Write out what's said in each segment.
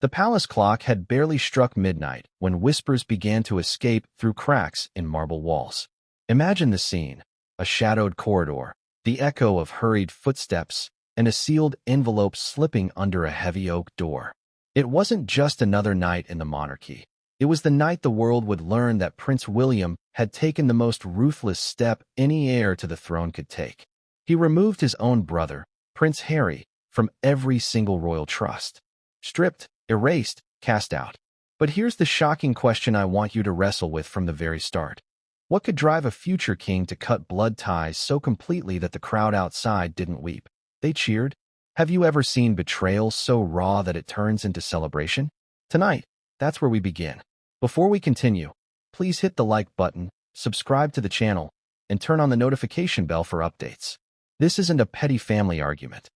The palace clock had barely struck midnight when whispers began to escape through cracks in marble walls. Imagine the scene: a shadowed corridor, the echo of hurried footsteps, and a sealed envelope slipping under a heavy oak door. It wasn't just another night in the monarchy. It was the night the world would learn that Prince William had taken the most ruthless step any heir to the throne could take. He removed his own brother, Prince Harry, from every single royal trust. Stripped, erased, cast out. But here's the shocking question I want you to wrestle with from the very start. What could drive a future king to cut blood ties so completely that the crowd outside didn't weep? They cheered. Have you ever seen betrayal so raw that it turns into celebration? Tonight, that's where we begin. Before we continue, please hit the like button, subscribe to the channel, and turn on the notification bell for updates. This isn't a petty family argument.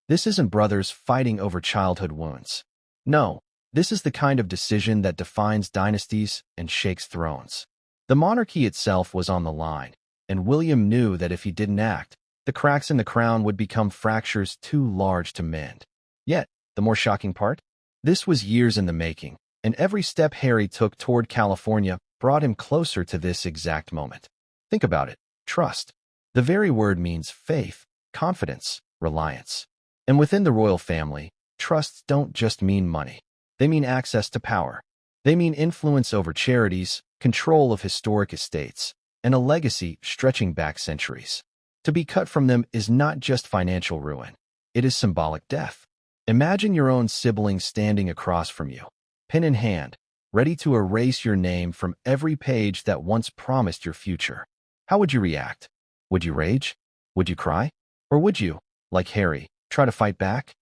This isn't brothers fighting over childhood wounds. No, this is the kind of decision that defines dynasties and shakes thrones. The monarchy itself was on the line, and William knew that if he didn't act, the cracks in the crown would become fractures too large to mend. Yet, the more shocking part? This was years in the making, and every step Harry took toward California brought him closer to this exact moment. Think about it. Trust. The very word means faith, confidence, reliance. And within the royal family, trusts don't just mean money. They mean access to power. They mean influence over charities, control of historic estates, and a legacy stretching back centuries. To be cut from them is not just financial ruin. It is symbolic death. Imagine your own sibling standing across from you, pen in hand, ready to erase your name from every page that once promised your future. How would you react? Would you rage? Would you cry? Or would you, like Harry, try to fight back?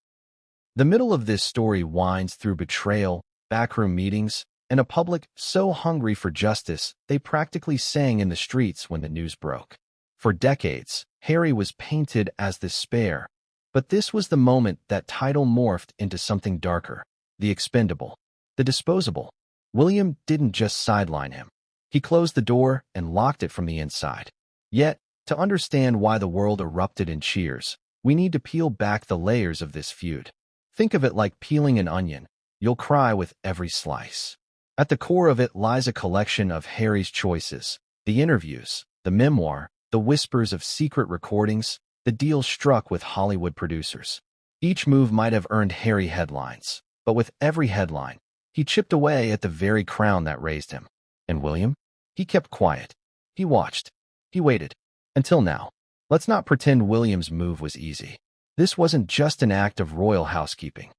The middle of this story winds through betrayal, backroom meetings, and a public so hungry for justice they practically sang in the streets when the news broke. For decades, Harry was painted as the spare, but this was the moment that title morphed into something darker: the expendable, the disposable. William didn't just sideline him. He closed the door and locked it from the inside. Yet, to understand why the world erupted in cheers, we need to peel back the layers of this feud. Think of it like peeling an onion. You'll cry with every slice. At the core of it lies a collection of Harry's choices: the interviews, the memoir, the whispers of secret recordings, the deals struck with Hollywood producers. Each move might have earned Harry headlines, but with every headline, he chipped away at the very crown that raised him. And William? He kept quiet. He watched. He waited. Until now. Let's not pretend William's move was easy. This wasn't just an act of royal housekeeping.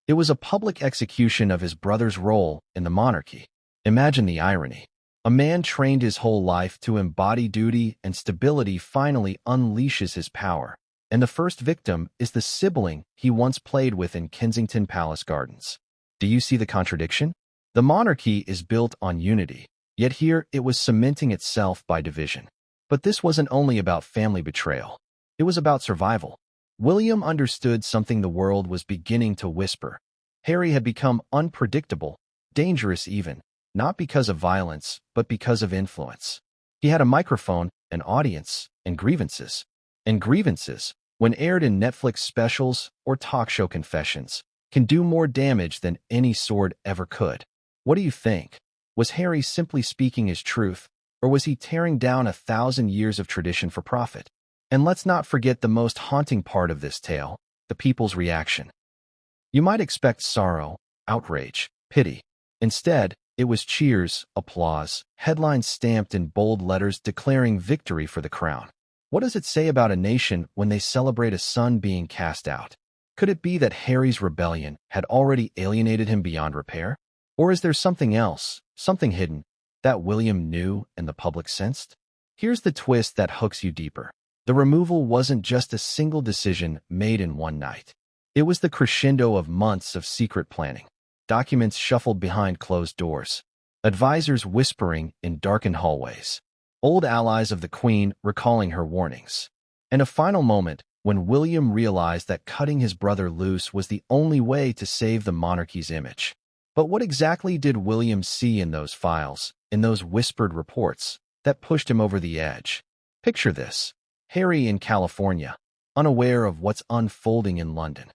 It was a public execution of his brother's role in the monarchy. Imagine the irony. A man trained his whole life to embody duty and stability finally unleashes his power, and the first victim is the sibling he once played with in Kensington Palace Gardens. Do you see the contradiction? The monarchy is built on unity, yet here it was cementing itself by division. But this wasn't only about family betrayal. It was about survival. William understood something the world was beginning to whisper. Harry had become unpredictable, dangerous even, not because of violence, but because of influence. He had a microphone, an audience, and grievances. And grievances, when aired in Netflix specials or talk show confessions, can do more damage than any sword ever could. What do you think? Was Harry simply speaking his truth, or was he tearing down 1,000 years of tradition for profit? And let's not forget the most haunting part of this tale: the people's reaction. You might expect sorrow, outrage, pity. Instead, it was cheers, applause, headlines stamped in bold letters declaring victory for the crown. What does it say about a nation when they celebrate a son being cast out? Could it be that Harry's rebellion had already alienated him beyond repair? Or is there something else, something hidden, that William knew and the public sensed? Here's the twist that hooks you deeper. The removal wasn't just a single decision made in one night. It was the crescendo of months of secret planning. Documents shuffled behind closed doors. Advisors whispering in darkened hallways. Old allies of the Queen recalling her warnings. And a final moment when William realized that cutting his brother loose was the only way to save the monarchy's image. But what exactly did William see in those files, in those whispered reports, that pushed him over the edge? Picture this: Harry in California, unaware of what's unfolding in London.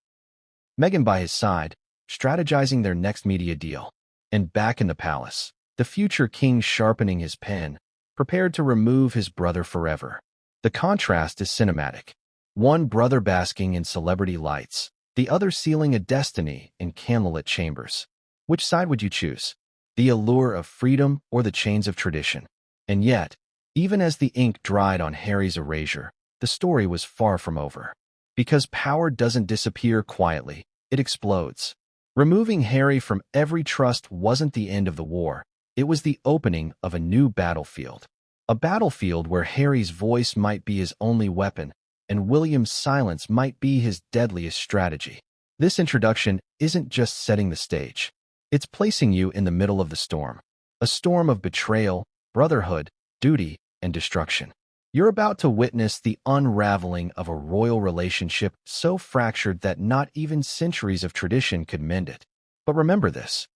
Meghan by his side, strategizing their next media deal. And back in the palace, the future king sharpening his pen, prepared to remove his brother forever. The contrast is cinematic. One brother basking in celebrity lights, the other sealing a destiny in candlelit chambers. Which side would you choose? The allure of freedom or the chains of tradition? And yet, even as the ink dried on Harry's erasure, the story was far from over. Because power doesn't disappear quietly, it explodes. Removing Harry from every trust wasn't the end of the war. It was the opening of a new battlefield. A battlefield where Harry's voice might be his only weapon, and William's silence might be his deadliest strategy. This introduction isn't just setting the stage. It's placing you in the middle of the storm. A storm of betrayal, brotherhood, duty, and destruction. You're about to witness the unraveling of a royal relationship so fractured that not even centuries of tradition could mend it. But remember this.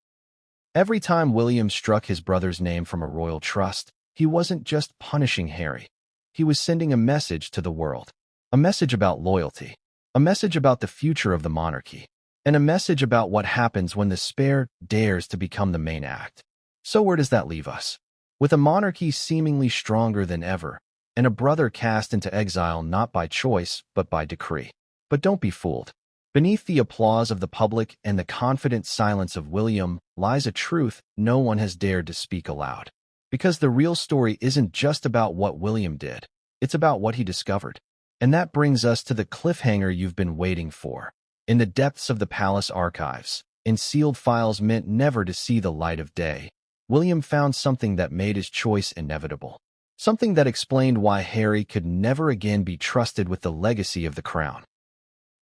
Every time William struck his brother's name from a royal trust, he wasn't just punishing Harry. He was sending a message to the world. A message about loyalty. A message about the future of the monarchy. And a message about what happens when the spare dares to become the main act. So where does that leave us? With a monarchy seemingly stronger than ever, and a brother cast into exile not by choice but by decree. But don't be fooled. Beneath the applause of the public and the confident silence of William lies a truth no one has dared to speak aloud. Because the real story isn't just about what William did, it's about what he discovered. And that brings us to the cliffhanger you've been waiting for. In the depths of the palace archives, in sealed files meant never to see the light of day, William found something that made his choice inevitable. Something that explained why Harry could never again be trusted with the legacy of the crown.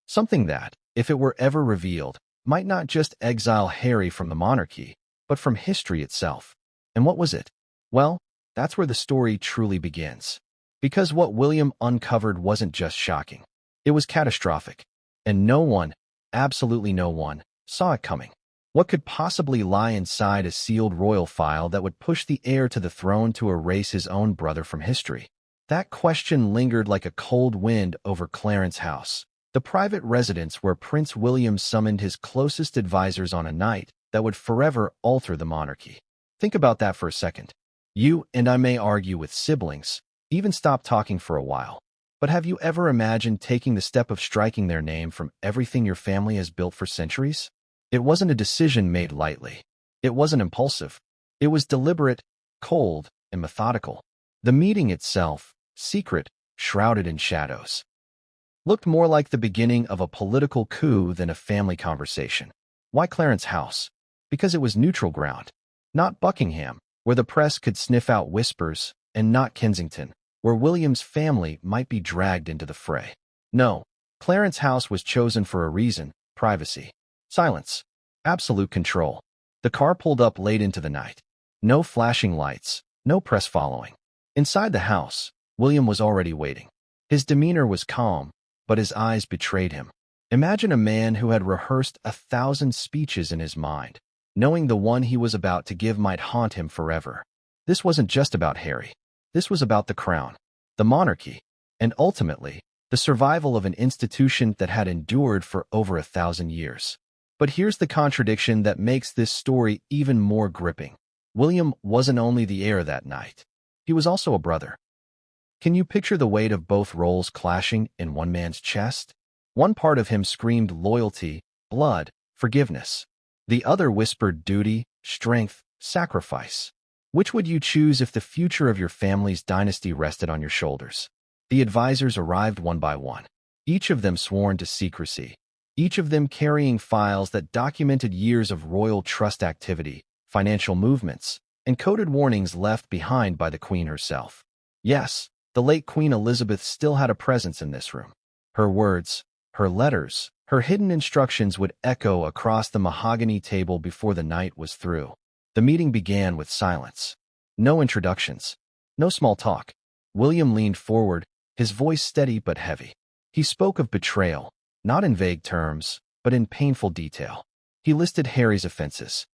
Something that, if it were ever revealed, might not just exile Harry from the monarchy, but from history itself. And what was it? Well, that's where the story truly begins. Because what William uncovered wasn't just shocking. It was catastrophic. And no one, absolutely no one, saw it coming. What could possibly lie inside a sealed royal file that would push the heir to the throne to erase his own brother from history? That question lingered like a cold wind over Clarence House, the private residence where Prince William summoned his closest advisors on a night that would forever alter the monarchy. Think about that for a second. You and I may argue with siblings, even stop talking for a while. But have you ever imagined taking the step of striking their name from everything your family has built for centuries? It wasn't a decision made lightly. It wasn't impulsive. It was deliberate, cold, and methodical. The meeting itself, secret, shrouded in shadows, looked more like the beginning of a political coup than a family conversation. Why Clarence House? Because it was neutral ground. Not Buckingham, where the press could sniff out whispers, and not Kensington, where William's family might be dragged into the fray. No, Clarence House was chosen for a reason: privacy. Silence. Absolute control. The car pulled up late into the night. No flashing lights, no press following. Inside the house, William was already waiting. His demeanor was calm, but his eyes betrayed him. Imagine a man who had rehearsed 1,000 speeches in his mind, knowing the one he was about to give might haunt him forever. This wasn't just about Harry. This was about the crown, the monarchy, and ultimately, the survival of an institution that had endured for over 1,000 years. But here's the contradiction that makes this story even more gripping. William wasn't only the heir that night. He was also a brother. Can you picture the weight of both roles clashing in one man's chest? One part of him screamed loyalty, blood, forgiveness. The other whispered duty, strength, sacrifice. Which would you choose if the future of your family's dynasty rested on your shoulders? The advisors arrived one by one, each of them sworn to secrecy, each of them carrying files that documented years of royal trust activity, financial movements, and coded warnings left behind by the Queen herself. Yes, the late Queen Elizabeth still had a presence in this room. Her words, her letters, her hidden instructions would echo across the mahogany table before the night was through. The meeting began with silence. No introductions. No small talk. William leaned forward, his voice steady but heavy. He spoke of betrayal, not in vague terms, but in painful detail. He listed Harry's offenses.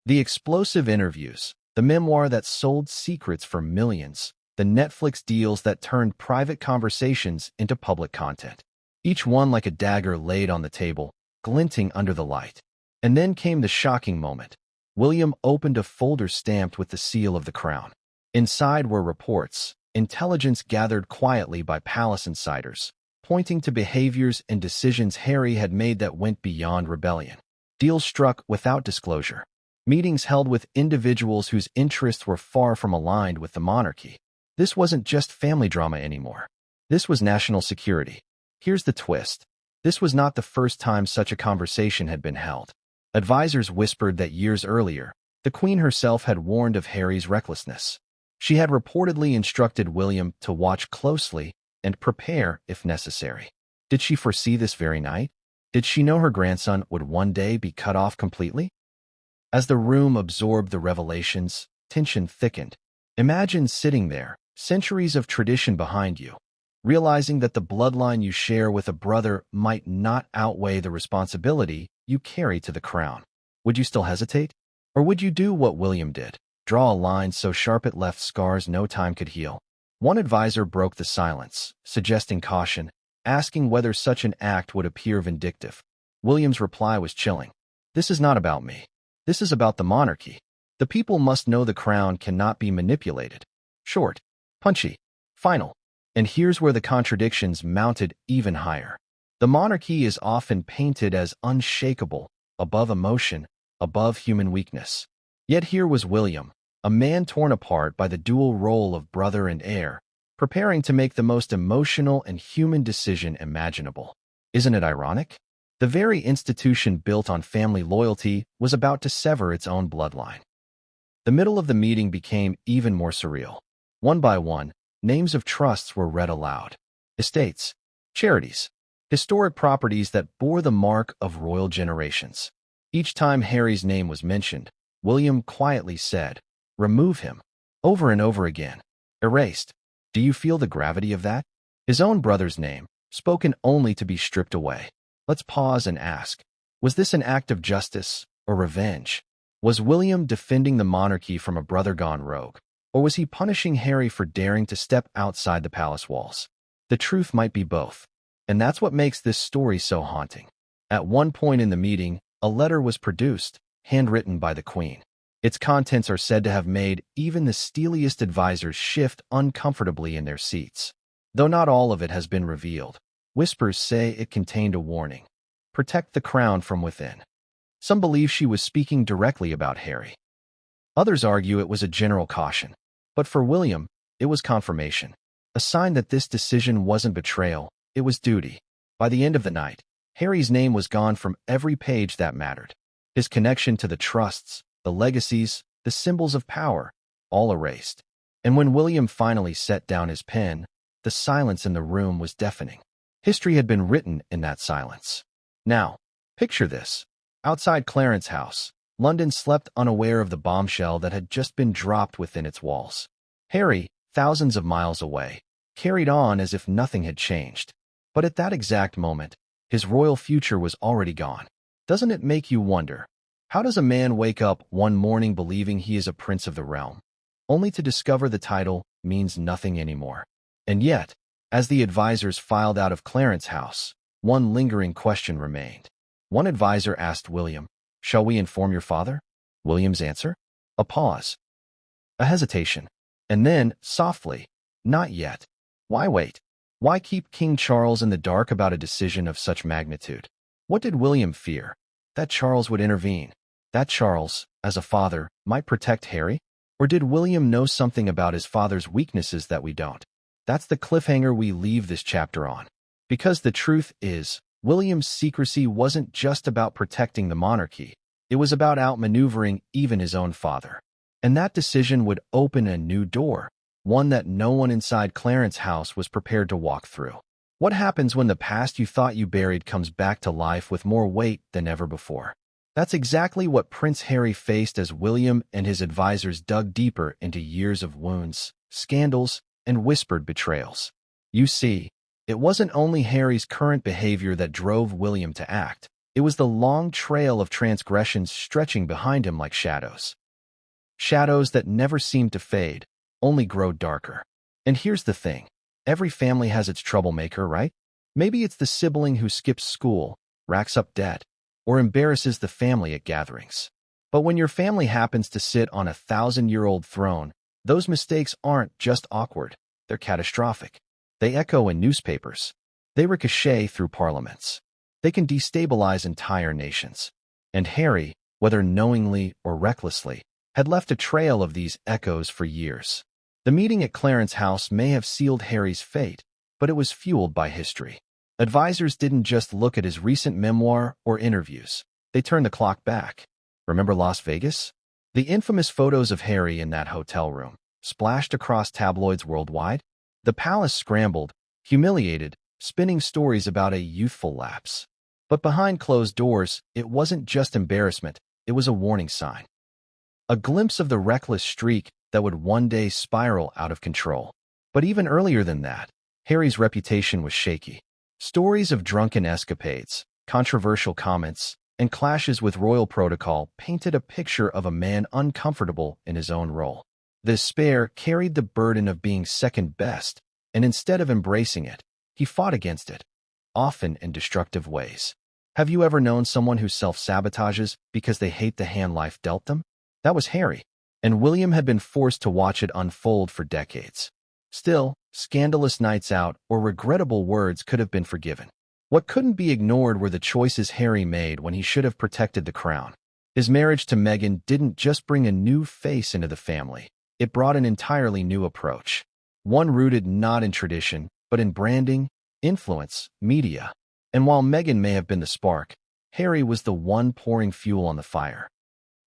The explosive interviews, the memoir that sold secrets for millions, the Netflix deals that turned private conversations into public content. Each one like a dagger laid on the table, glinting under the light. And then came the shocking moment. William opened a folder stamped with the seal of the crown. Inside were reports, intelligence gathered quietly by palace insiders, pointing to behaviors and decisions Harry had made that went beyond rebellion. Deals struck without disclosure. Meetings held with individuals whose interests were far from aligned with the monarchy. This wasn't just family drama anymore. This was national security. Here's the twist. This was not the first time such a conversation had been held. Advisors whispered that years earlier, the Queen herself had warned of Harry's recklessness. She had reportedly instructed William to watch closely and prepare if necessary. Did she foresee this very night? Did she know her grandson would one day be cut off completely? As the room absorbed the revelations, tension thickened. Imagine sitting there, centuries of tradition behind you, realizing that the bloodline you share with a brother might not outweigh the responsibility you carry to the crown. Would you still hesitate? Or would you do what William did? Draw a line so sharp it left scars no time could heal? One advisor broke the silence, suggesting caution, asking whether such an act would appear vindictive. William's reply was chilling. This is not about me. This is about the monarchy. The people must know the crown cannot be manipulated. Short, punchy, final. And here's where the contradictions mounted even higher. The monarchy is often painted as unshakable, above emotion, above human weakness. Yet here was William, a man torn apart by the dual role of brother and heir, preparing to make the most emotional and human decision imaginable. Isn't it ironic? The very institution built on family loyalty was about to sever its own bloodline. The middle of the meeting became even more surreal. One by one, names of trusts were read aloud. Estates, charities, historic properties that bore the mark of royal generations. Each time Harry's name was mentioned, William quietly said, "Remove him," over and over again. Erased. Do you feel the gravity of that? His own brother's name, spoken only to be stripped away. Let's pause and ask, was this an act of justice or revenge? Was William defending the monarchy from a brother gone rogue? Or was he punishing Harry for daring to step outside the palace walls? The truth might be both. And that's what makes this story so haunting. At one point in the meeting, a letter was produced, handwritten by the Queen. Its contents are said to have made even the steeliest advisors shift uncomfortably in their seats. Though not all of it has been revealed, whispers say it contained a warning. Protect the crown from within. Some believe she was speaking directly about Harry. Others argue it was a general caution. But for William, it was confirmation. A sign that this decision wasn't betrayal, it was duty. By the end of the night, Harry's name was gone from every page that mattered. His connection to the trusts, the legacies, the symbols of power, all erased. And when William finally set down his pen, the silence in the room was deafening. History had been written in that silence. Now, picture this. Outside Clarence House, London slept unaware of the bombshell that had just been dropped within its walls. Harry, thousands of miles away, carried on as if nothing had changed. But at that exact moment, his royal future was already gone. Doesn't it make you wonder, how does a man wake up one morning believing he is a prince of the realm, only to discover the title means nothing anymore? And yet, as the advisors filed out of Clarence House, one lingering question remained. One advisor asked William, "Shall we inform your father?" William's answer? A pause. A hesitation. And then, softly, "Not yet. Why wait? Why keep King Charles in the dark about a decision of such magnitude?" What did William fear? That Charles would intervene. That Charles, as a father, might protect Harry? Or did William know something about his father's weaknesses that we don't? That's the cliffhanger we leave this chapter on. Because the truth is, William's secrecy wasn't just about protecting the monarchy. It was about outmaneuvering even his own father. And that decision would open a new door, one that no one inside Clarence House was prepared to walk through. What happens when the past you thought you buried comes back to life with more weight than ever before? That's exactly what Prince Harry faced as William and his advisors dug deeper into years of wounds, scandals, and whispered betrayals. You see, it wasn't only Harry's current behavior that drove William to act. It was the long trail of transgressions stretching behind him like shadows. Shadows that never seemed to fade, only grow darker. And here's the thing. Every family has its troublemaker, right? Maybe it's the sibling who skips school, racks up debt, or embarrasses the family at gatherings. But when your family happens to sit on a 1,000-year-old throne, those mistakes aren't just awkward, they're catastrophic. They echo in newspapers. They ricochet through parliaments. They can destabilize entire nations. And Harry, whether knowingly or recklessly, had left a trail of these echoes for years. The meeting at Clarence House may have sealed Harry's fate, but it was fueled by history. Advisors didn't just look at his recent memoir or interviews. They turned the clock back. Remember Las Vegas? The infamous photos of Harry in that hotel room, splashed across tabloids worldwide? The palace scrambled, humiliated, spinning stories about a youthful lapse. But behind closed doors, it wasn't just embarrassment, it was a warning sign. A glimpse of the reckless streak that would one day spiral out of control. But even earlier than that, Harry's reputation was shaky. Stories of drunken escapades, controversial comments, and clashes with royal protocol painted a picture of a man uncomfortable in his own role. The spare carried the burden of being second best, and instead of embracing it, he fought against it, often in destructive ways. Have you ever known someone who self-sabotages because they hate the hand life dealt them? That was Harry, and William had been forced to watch it unfold for decades. Still, scandalous nights out or regrettable words could have been forgiven. What couldn't be ignored were the choices Harry made when he should have protected the crown. His marriage to Meghan didn't just bring a new face into the family, it brought an entirely new approach. One rooted not in tradition, but in branding, influence, media. And while Meghan may have been the spark, Harry was the one pouring fuel on the fire.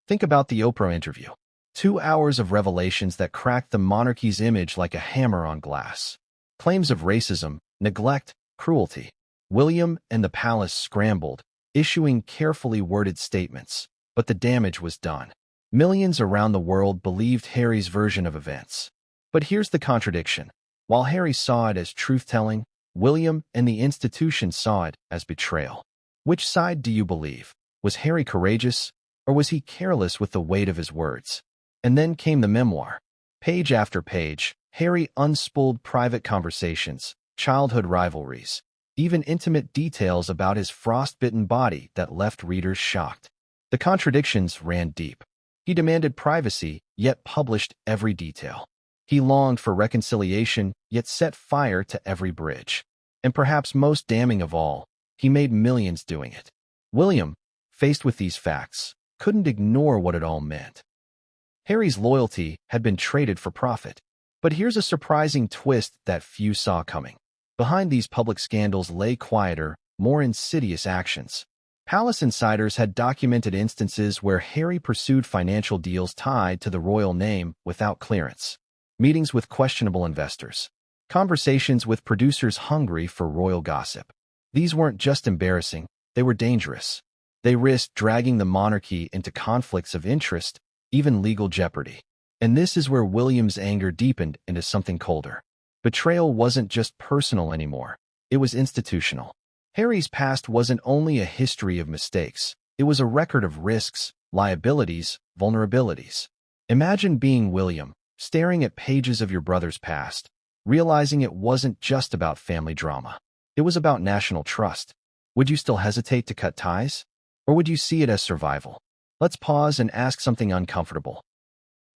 Think about the Oprah interview. 2 hours of revelations that cracked the monarchy's image like a hammer on glass. Claims of racism, neglect, cruelty. William and the palace scrambled, issuing carefully worded statements, but the damage was done. Millions around the world believed Harry's version of events. But here's the contradiction. While Harry saw it as truth-telling, William and the institution saw it as betrayal. Which side do you believe? Was Harry courageous, or was he careless with the weight of his words? And then came the memoir. Page after page, Harry unspooled private conversations, childhood rivalries, even intimate details about his frostbitten body that left readers shocked. The contradictions ran deep. He demanded privacy, yet published every detail. He longed for reconciliation, yet set fire to every bridge. And perhaps most damning of all, he made millions doing it. William, faced with these facts, couldn't ignore what it all meant. Harry's loyalty had been traded for profit. But here's a surprising twist that few saw coming. Behind these public scandals lay quieter, more insidious actions. Palace insiders had documented instances where Harry pursued financial deals tied to the royal name without clearance. Meetings with questionable investors. Conversations with producers hungry for royal gossip. These weren't just embarrassing, they were dangerous. They risked dragging the monarchy into conflicts of interest, even legal jeopardy. And this is where William's anger deepened into something colder. Betrayal wasn't just personal anymore, it was institutional. Harry's past wasn't only a history of mistakes, it was a record of risks, liabilities, vulnerabilities. Imagine being William, staring at pages of your brother's past, realizing it wasn't just about family drama. It was about national trust. Would you still hesitate to cut ties? Or would you see it as survival? Let's pause and ask something uncomfortable.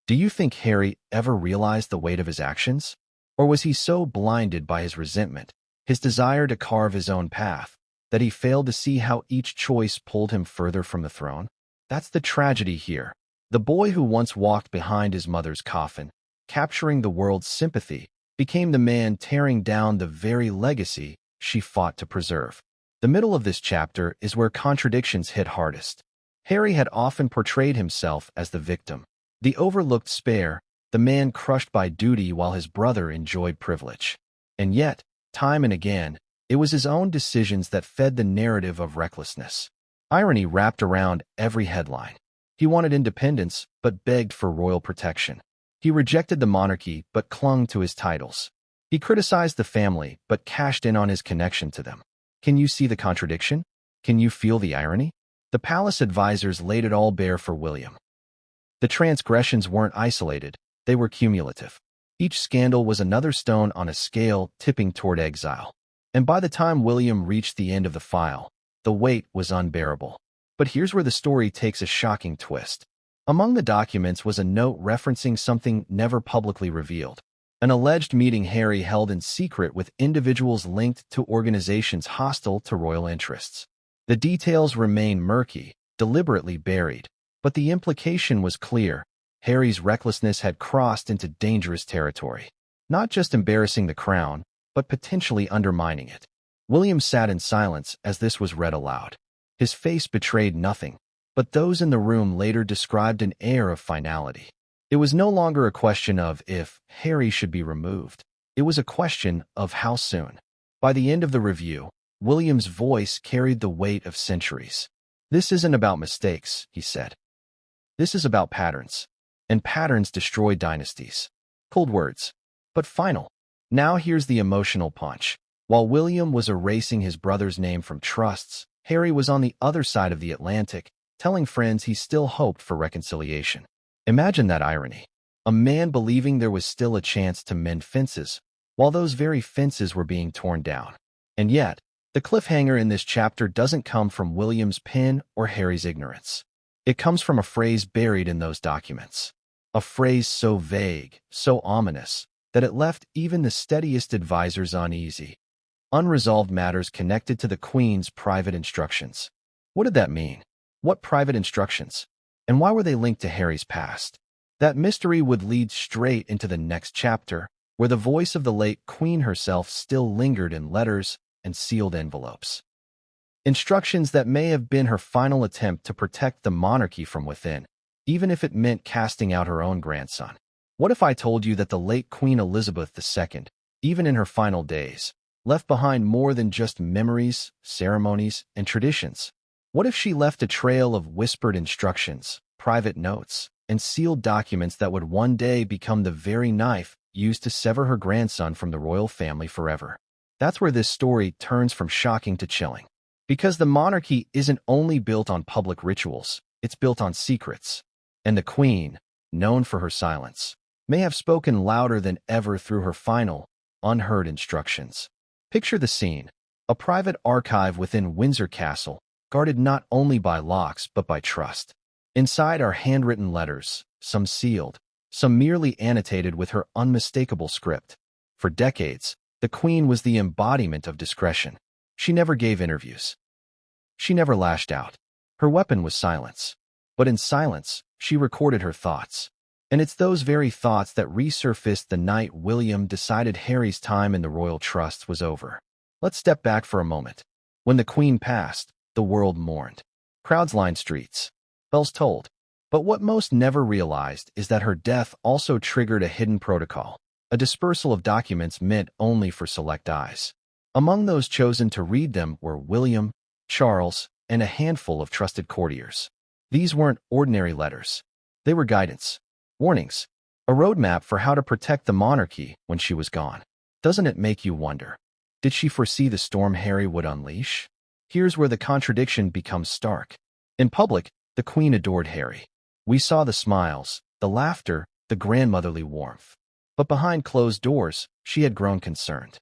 Do you think Harry ever realized the weight of his actions? Or was he so blinded by his resentment, his desire to carve his own path, that he failed to see how each choice pulled him further from the throne? That's the tragedy here. The boy who once walked behind his mother's coffin, capturing the world's sympathy, became the man tearing down the very legacy she fought to preserve. The middle of this chapter is where contradictions hit hardest. Harry had often portrayed himself as the victim, the overlooked spare, the man crushed by duty while his brother enjoyed privilege. And yet, time and again, it was his own decisions that fed the narrative of recklessness. Irony wrapped around every headline. He wanted independence, but begged for royal protection. He rejected the monarchy, but clung to his titles. He criticized the family, but cashed in on his connection to them. Can you see the contradiction? Can you feel the irony? The palace advisors laid it all bare for William. The transgressions weren't isolated, they were cumulative. Each scandal was another stone on a scale tipping toward exile. And by the time William reached the end of the file, the weight was unbearable. But here's where the story takes a shocking twist. Among the documents was a note referencing something never publicly revealed. An alleged meeting Harry held in secret with individuals linked to organizations hostile to royal interests. The details remain murky, deliberately buried, but the implication was clear. Harry's recklessness had crossed into dangerous territory, not just embarrassing the crown, but potentially undermining it. William sat in silence as this was read aloud. His face betrayed nothing, but those in the room later described an air of finality. It was no longer a question of if Harry should be removed. It was a question of how soon. By the end of the review, William's voice carried the weight of centuries. "This isn't about mistakes," he said. "This is about patterns. And patterns destroy dynasties." Cold words, but final. Now here's the emotional punch. While William was erasing his brother's name from trusts, Harry was on the other side of the Atlantic, telling friends he still hoped for reconciliation. Imagine that irony. A man believing there was still a chance to mend fences, while those very fences were being torn down. And yet, the cliffhanger in this chapter doesn't come from William's pen or Harry's ignorance. It comes from a phrase buried in those documents. A phrase so vague, so ominous, that it left even the steadiest advisors uneasy. Unresolved matters connected to the Queen's private instructions. What did that mean? What private instructions? And why were they linked to Harry's past? That mystery would lead straight into the next chapter, where the voice of the late Queen herself still lingered in letters and sealed envelopes. Instructions that may have been her final attempt to protect the monarchy from within, even if it meant casting out her own grandson. What if I told you that the late Queen Elizabeth II, even in her final days, left behind more than just memories, ceremonies, and traditions? What if she left a trail of whispered instructions, private notes, and sealed documents that would one day become the very knife used to sever her grandson from the royal family forever? That's where this story turns from shocking to chilling. Because the monarchy isn't only built on public rituals, it's built on secrets. And the Queen, known for her silence, may have spoken louder than ever through her final, unheard instructions. Picture the scene: a private archive within Windsor Castle, guarded not only by locks but by trust. Inside are handwritten letters, some sealed, some merely annotated with her unmistakable script. For decades, the Queen was the embodiment of discretion. She never gave interviews. She never lashed out. Her weapon was silence. But in silence, she recorded her thoughts. And it's those very thoughts that resurfaced the night William decided Harry's time in the royal trusts was over. Let's step back for a moment. When the Queen passed, the world mourned. Crowds lined streets. Bells tolled. But what most never realized is that her death also triggered a hidden protocol, a dispersal of documents meant only for select eyes. Among those chosen to read them were William, Charles, and a handful of trusted courtiers. These weren't ordinary letters. They were guidance, warnings, a roadmap for how to protect the monarchy when she was gone. Doesn't it make you wonder? Did she foresee the storm Harry would unleash? Here's where the contradiction becomes stark. In public, the Queen adored Harry. We saw the smiles, the laughter, the grandmotherly warmth. But behind closed doors, she had grown concerned.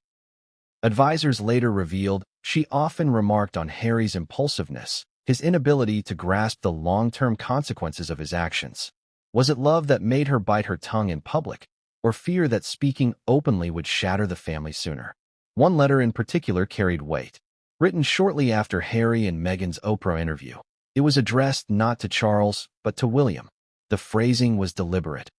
Advisors later revealed she often remarked on Harry's impulsiveness, his inability to grasp the long-term consequences of his actions. Was it love that made her bite her tongue in public, or fear that speaking openly would shatter the family sooner? One letter in particular carried weight. Written shortly after Harry and Meghan's Oprah interview, it was addressed not to Charles, but to William. The phrasing was deliberate.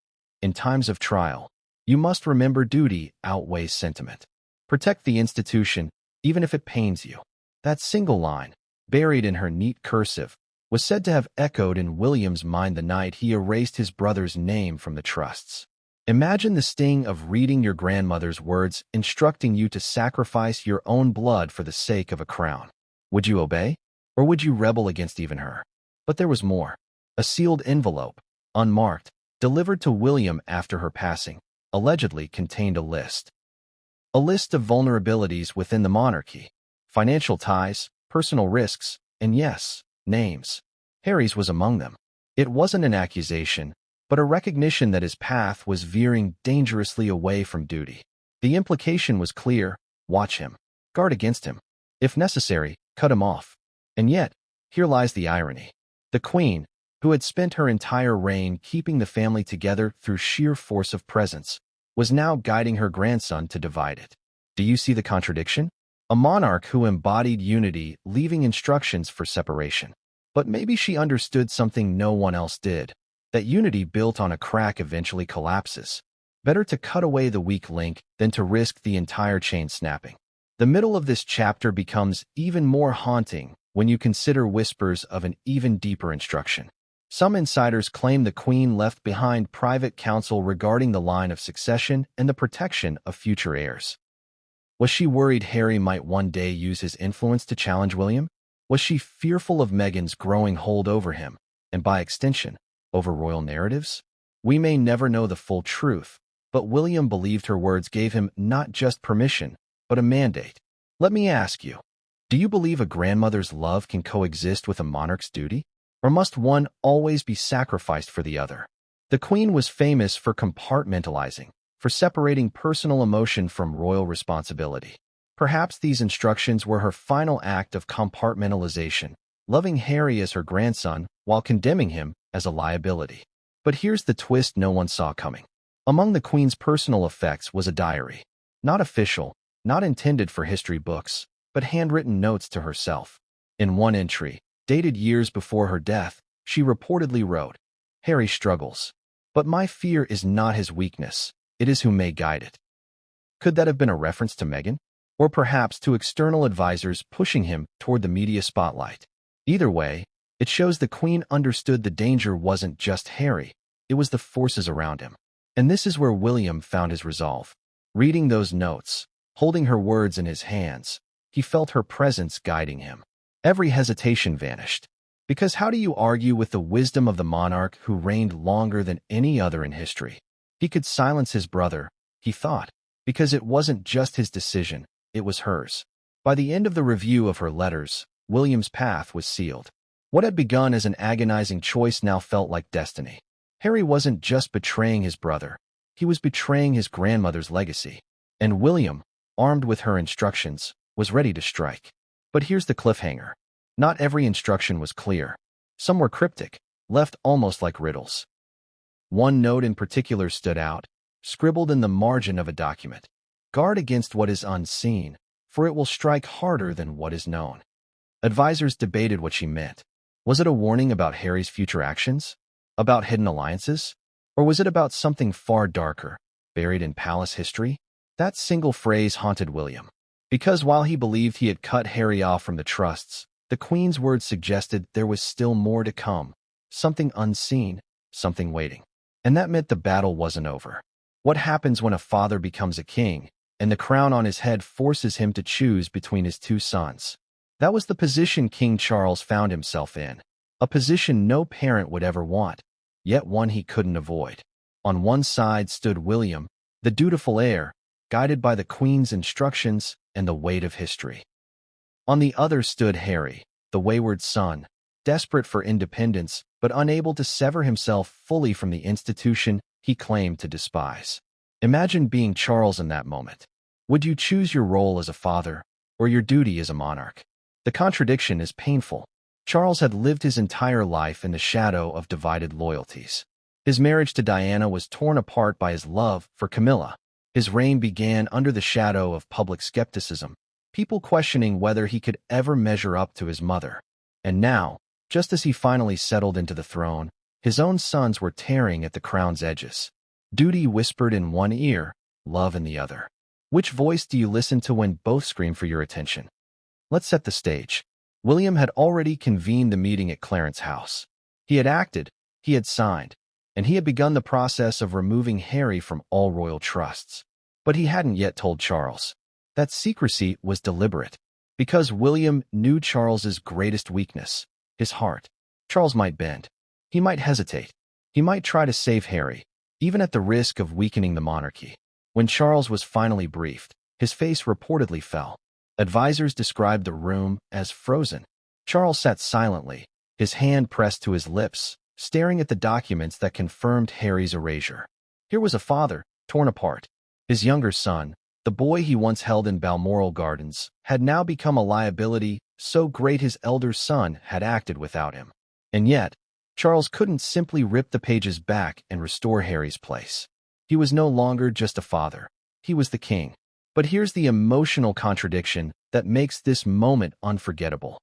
In times of trial, you must remember duty outweighs sentiment. Protect the institution, even if it pains you. That single line, buried in her neat cursive, was said to have echoed in William's mind the night he erased his brother's name from the trusts. Imagine the sting of reading your grandmother's words instructing you to sacrifice your own blood for the sake of a crown. Would you obey? Or would you rebel against even her? But there was more. A sealed envelope, unmarked, delivered to William after her passing, allegedly contained a list. A list of vulnerabilities within the monarchy, financial ties, personal risks, and yes, names. Harry's was among them. It wasn't an accusation, but a recognition that his path was veering dangerously away from duty. The implication was clear: watch him, guard against him. If necessary, cut him off. And yet, Here lies the irony. The Queen, who had spent her entire reign keeping the family together through sheer force of presence, was now guiding her grandson to divide it. Do you see the contradiction? A monarch who embodied unity, leaving instructions for separation. But maybe she understood something no one else did, that unity built on a crack eventually collapses. Better to cut away the weak link than to risk the entire chain snapping. The middle of this chapter becomes even more haunting when you consider whispers of an even deeper instruction. Some insiders claim the Queen left behind private counsel regarding the line of succession and the protection of future heirs. Was she worried Harry might one day use his influence to challenge William? Was she fearful of Meghan's growing hold over him, and by extension, over royal narratives? We may never know the full truth, but William believed her words gave him not just permission, but a mandate. Let me ask you, do you believe a grandmother's love can coexist with a monarch's duty? Or must one always be sacrificed for the other? The Queen was famous for compartmentalizing, for separating personal emotion from royal responsibility. Perhaps these instructions were her final act of compartmentalization, loving Harry as her grandson while condemning him as a liability. But here's the twist no one saw coming. Among the Queen's personal effects was a diary. Not official, not intended for history books, but handwritten notes to herself. In one entry, dated years before her death, she reportedly wrote, "Harry struggles. But my fear is not his weakness. It is who may guide it." Could that have been a reference to Meghan? Or perhaps to external advisors pushing him toward the media spotlight? Either way, it shows the Queen understood the danger wasn't just Harry, it was the forces around him. And this is where William found his resolve. Reading those notes, holding her words in his hands, he felt her presence guiding him. Every hesitation vanished. Because how do you argue with the wisdom of the monarch who reigned longer than any other in history? He could silence his brother, he thought, because it wasn't just his decision, it was hers. By the end of the review of her letters, William's path was sealed. What had begun as an agonizing choice now felt like destiny. Harry wasn't just betraying his brother, he was betraying his grandmother's legacy. And William, armed with her instructions, was ready to strike. But here's the cliffhanger. Not every instruction was clear. Some were cryptic, left almost like riddles. One note in particular stood out, scribbled in the margin of a document. Guard against what is unseen, for it will strike harder than what is known. Advisors debated what she meant. Was it a warning about Harry's future actions? About hidden alliances? Or was it about something far darker, buried in palace history? That single phrase haunted William. Because while he believed he had cut Harry off from the trusts, the Queen's words suggested there was still more to come. Something unseen, something waiting. And that meant the battle wasn't over. What happens when a father becomes a king, and the crown on his head forces him to choose between his two sons? That was the position King Charles found himself in. A position no parent would ever want, yet one he couldn't avoid. On one side stood William, the dutiful heir, guided by the Queen's instructions and the weight of history. On the other stood Harry, the wayward son, desperate for independence but unable to sever himself fully from the institution he claimed to despise. Imagine being Charles in that moment. Would you choose your role as a father or your duty as a monarch? The contradiction is painful. Charles had lived his entire life in the shadow of divided loyalties. His marriage to Diana was torn apart by his love for Camilla. His reign began under the shadow of public skepticism, people questioning whether he could ever measure up to his mother. And now, just as he finally settled into the throne, his own sons were tearing at the crown's edges. Duty whispered in one ear, love in the other. Which voice do you listen to when both scream for your attention? Let's set the stage. William had already convened the meeting at Clarence's house. He had acted, he had signed, and he had begun the process of removing Harry from all royal trusts. But he hadn't yet told Charles. That secrecy was deliberate, because William knew Charles's greatest weakness, his heart. Charles might bend. He might hesitate. He might try to save Harry, even at the risk of weakening the monarchy. When Charles was finally briefed, his face reportedly fell. Advisors described the room as frozen. Charles sat silently, his hand pressed to his lips, staring at the documents that confirmed Harry's erasure. Here was a father, torn apart. His younger son, the boy he once held in Balmoral Gardens, had now become a liability so great his elder son had acted without him. And yet, Charles couldn't simply rip the pages back and restore Harry's place. He was no longer just a father. He was the king. But here's the emotional contradiction that makes this moment unforgettable.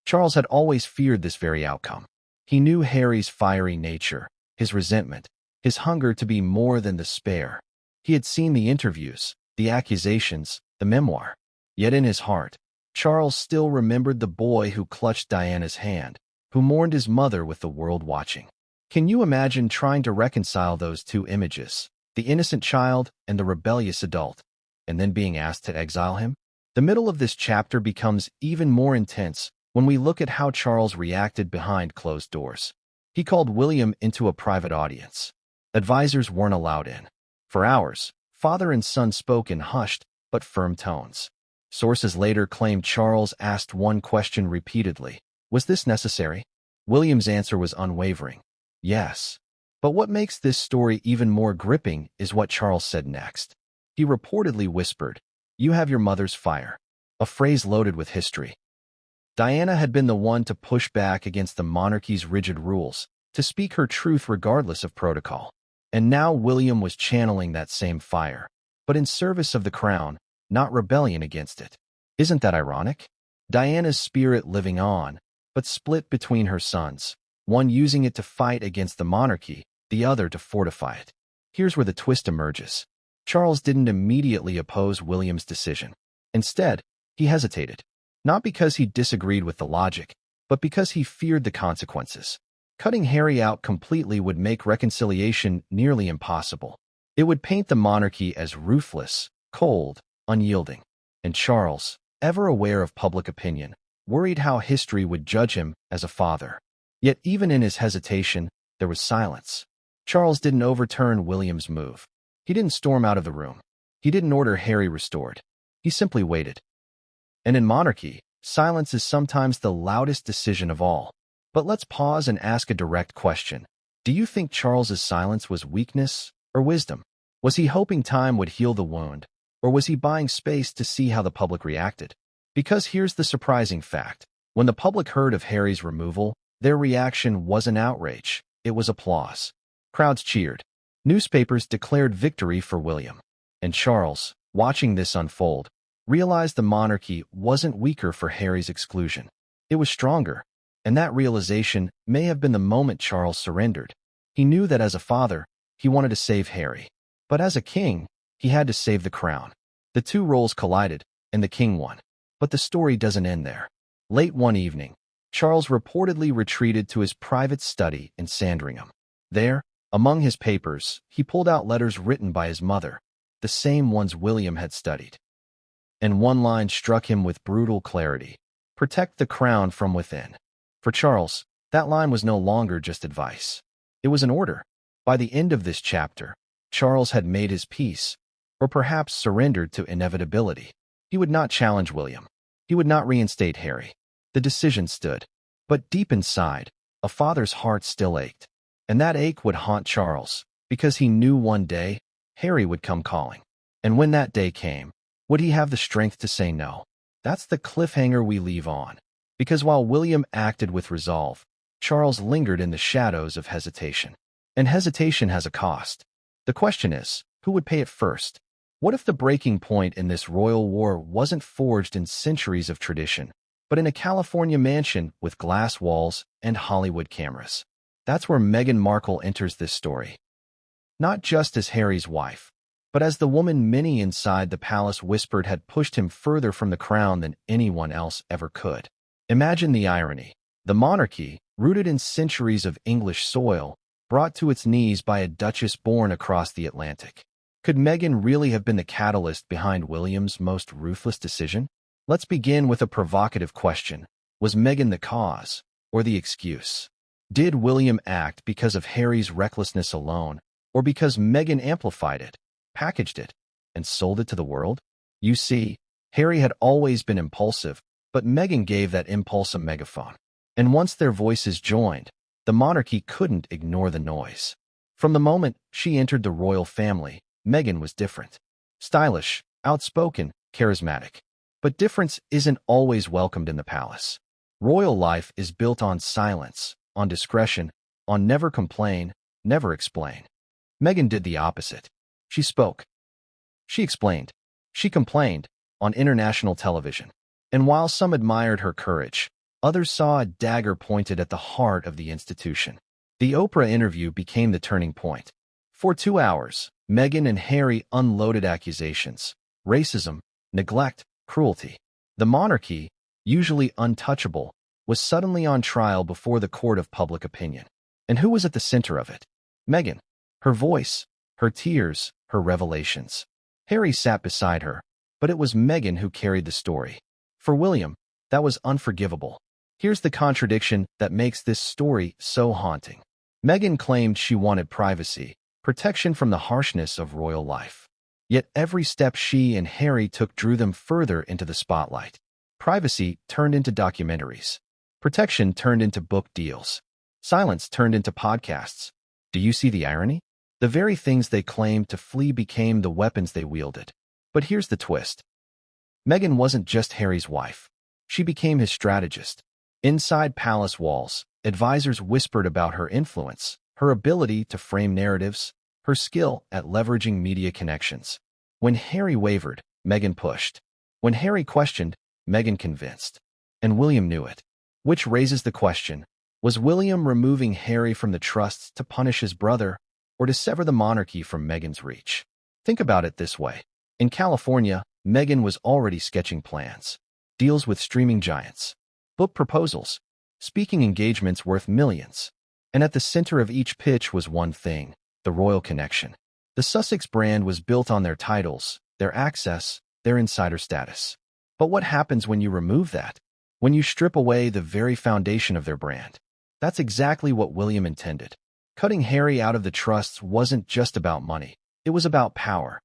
Charles had always feared this very outcome. He knew Harry's fiery nature, his resentment, his hunger to be more than the spare. He had seen the interviews, the accusations, the memoir. Yet in his heart, Charles still remembered the boy who clutched Diana's hand, who mourned his mother with the world watching. Can you imagine trying to reconcile those two images, the innocent child and the rebellious adult, and then being asked to exile him? The middle of this chapter becomes even more intense when we look at how Charles reacted behind closed doors. He called William into a private audience. Advisors weren't allowed in. For hours, father and son spoke in hushed but firm tones. Sources later claimed Charles asked one question repeatedly: was this necessary? William's answer was unwavering: yes. But what makes this story even more gripping is what Charles said next. He reportedly whispered, "You have your mother's fire," a phrase loaded with history. Diana had been the one to push back against the monarchy's rigid rules, to speak her truth regardless of protocol. And now William was channeling that same fire, but in service of the crown, not rebellion against it. Isn't that ironic? Diana's spirit living on, but split between her sons, one using it to fight against the monarchy, the other to fortify it. Here's where the twist emerges. Charles didn't immediately oppose William's decision. Instead, he hesitated. Not because he disagreed with the logic, but because he feared the consequences. Cutting Harry out completely would make reconciliation nearly impossible. It would paint the monarchy as ruthless, cold, unyielding. And Charles, ever aware of public opinion, worried how history would judge him as a father. Yet even in his hesitation, there was silence. Charles didn't overturn William's move. He didn't storm out of the room. He didn't order Harry restored. He simply waited. And in monarchy, silence is sometimes the loudest decision of all. But let's pause and ask a direct question. Do you think Charles's silence was weakness or wisdom? Was he hoping time would heal the wound, or was he buying space to see how the public reacted? Because here's the surprising fact. When the public heard of Harry's removal, their reaction wasn't outrage, it was applause. Crowds cheered. Newspapers declared victory for William. And Charles, watching this unfold, realized the monarchy wasn't weaker for Harry's exclusion. It was stronger. And that realization may have been the moment Charles surrendered. He knew that as a father, he wanted to save Harry. But as a king, he had to save the crown. The two roles collided, and the king won. But the story doesn't end there. Late one evening, Charles reportedly retreated to his private study in Sandringham. There, among his papers, he pulled out letters written by his mother, the same ones William had studied. And one line struck him with brutal clarity: "Protect the crown from within." For Charles, that line was no longer just advice. It was an order. By the end of this chapter, Charles had made his peace, or perhaps surrendered to inevitability. He would not challenge William. He would not reinstate Harry. The decision stood. But deep inside, a father's heart still ached. And that ache would haunt Charles, because he knew one day Harry would come calling. And when that day came, would he have the strength to say no? That's the cliffhanger we leave on. Because while William acted with resolve, Charles lingered in the shadows of hesitation. And hesitation has a cost. The question is, who would pay it first? What if the breaking point in this royal war wasn't forged in centuries of tradition, but in a California mansion with glass walls and Hollywood cameras? That's where Meghan Markle enters this story. Not just as Harry's wife, but as the woman many inside the palace whispered had pushed him further from the crown than anyone else ever could. Imagine the irony. The monarchy, rooted in centuries of English soil, brought to its knees by a duchess born across the Atlantic. Could Meghan really have been the catalyst behind William's most ruthless decision? Let's begin with a provocative question. Was Meghan the cause, or the excuse? Did William act because of Harry's recklessness alone, or because Meghan amplified it, packaged it, and sold it to the world? You see, Harry had always been impulsive, but Meghan gave that impulse a megaphone. And once their voices joined, the monarchy couldn't ignore the noise. From the moment she entered the royal family, Meghan was different. Stylish, outspoken, charismatic. But difference isn't always welcomed in the palace. Royal life is built on silence, on discretion, on never complain, never explain. Meghan did the opposite. She spoke. She explained. She complained, on international television. And while some admired her courage, others saw a dagger pointed at the heart of the institution. The Oprah interview became the turning point. For 2 hours, Meghan and Harry unloaded accusations: racism, neglect, cruelty. The monarchy, usually untouchable, was suddenly on trial before the court of public opinion. And who was at the center of it? Meghan. Her voice, her tears, her revelations. Harry sat beside her, but it was Meghan who carried the story. For William, that was unforgivable. Here's the contradiction that makes this story so haunting. Meghan claimed she wanted privacy, protection from the harshness of royal life. Yet every step she and Harry took drew them further into the spotlight. Privacy turned into documentaries. Protection turned into book deals. Silence turned into podcasts. Do you see the irony? The very things they claimed to flee became the weapons they wielded. But here's the twist. Meghan wasn't just Harry's wife. She became his strategist. Inside palace walls, advisors whispered about her influence, her ability to frame narratives, her skill at leveraging media connections. When Harry wavered, Meghan pushed. When Harry questioned, Meghan convinced. And William knew it. Which raises the question, was William removing Harry from the trusts to punish his brother, or to sever the monarchy from Meghan's reach? Think about it this way. In California, Meghan was already sketching plans. Deals with streaming giants. Book proposals. Speaking engagements worth millions. And at the center of each pitch was one thing: the royal connection. The Sussex brand was built on their titles, their access, their insider status. But what happens when you remove that? When you strip away the very foundation of their brand? That's exactly what William intended. Cutting Harry out of the trusts wasn't just about money. It was about power.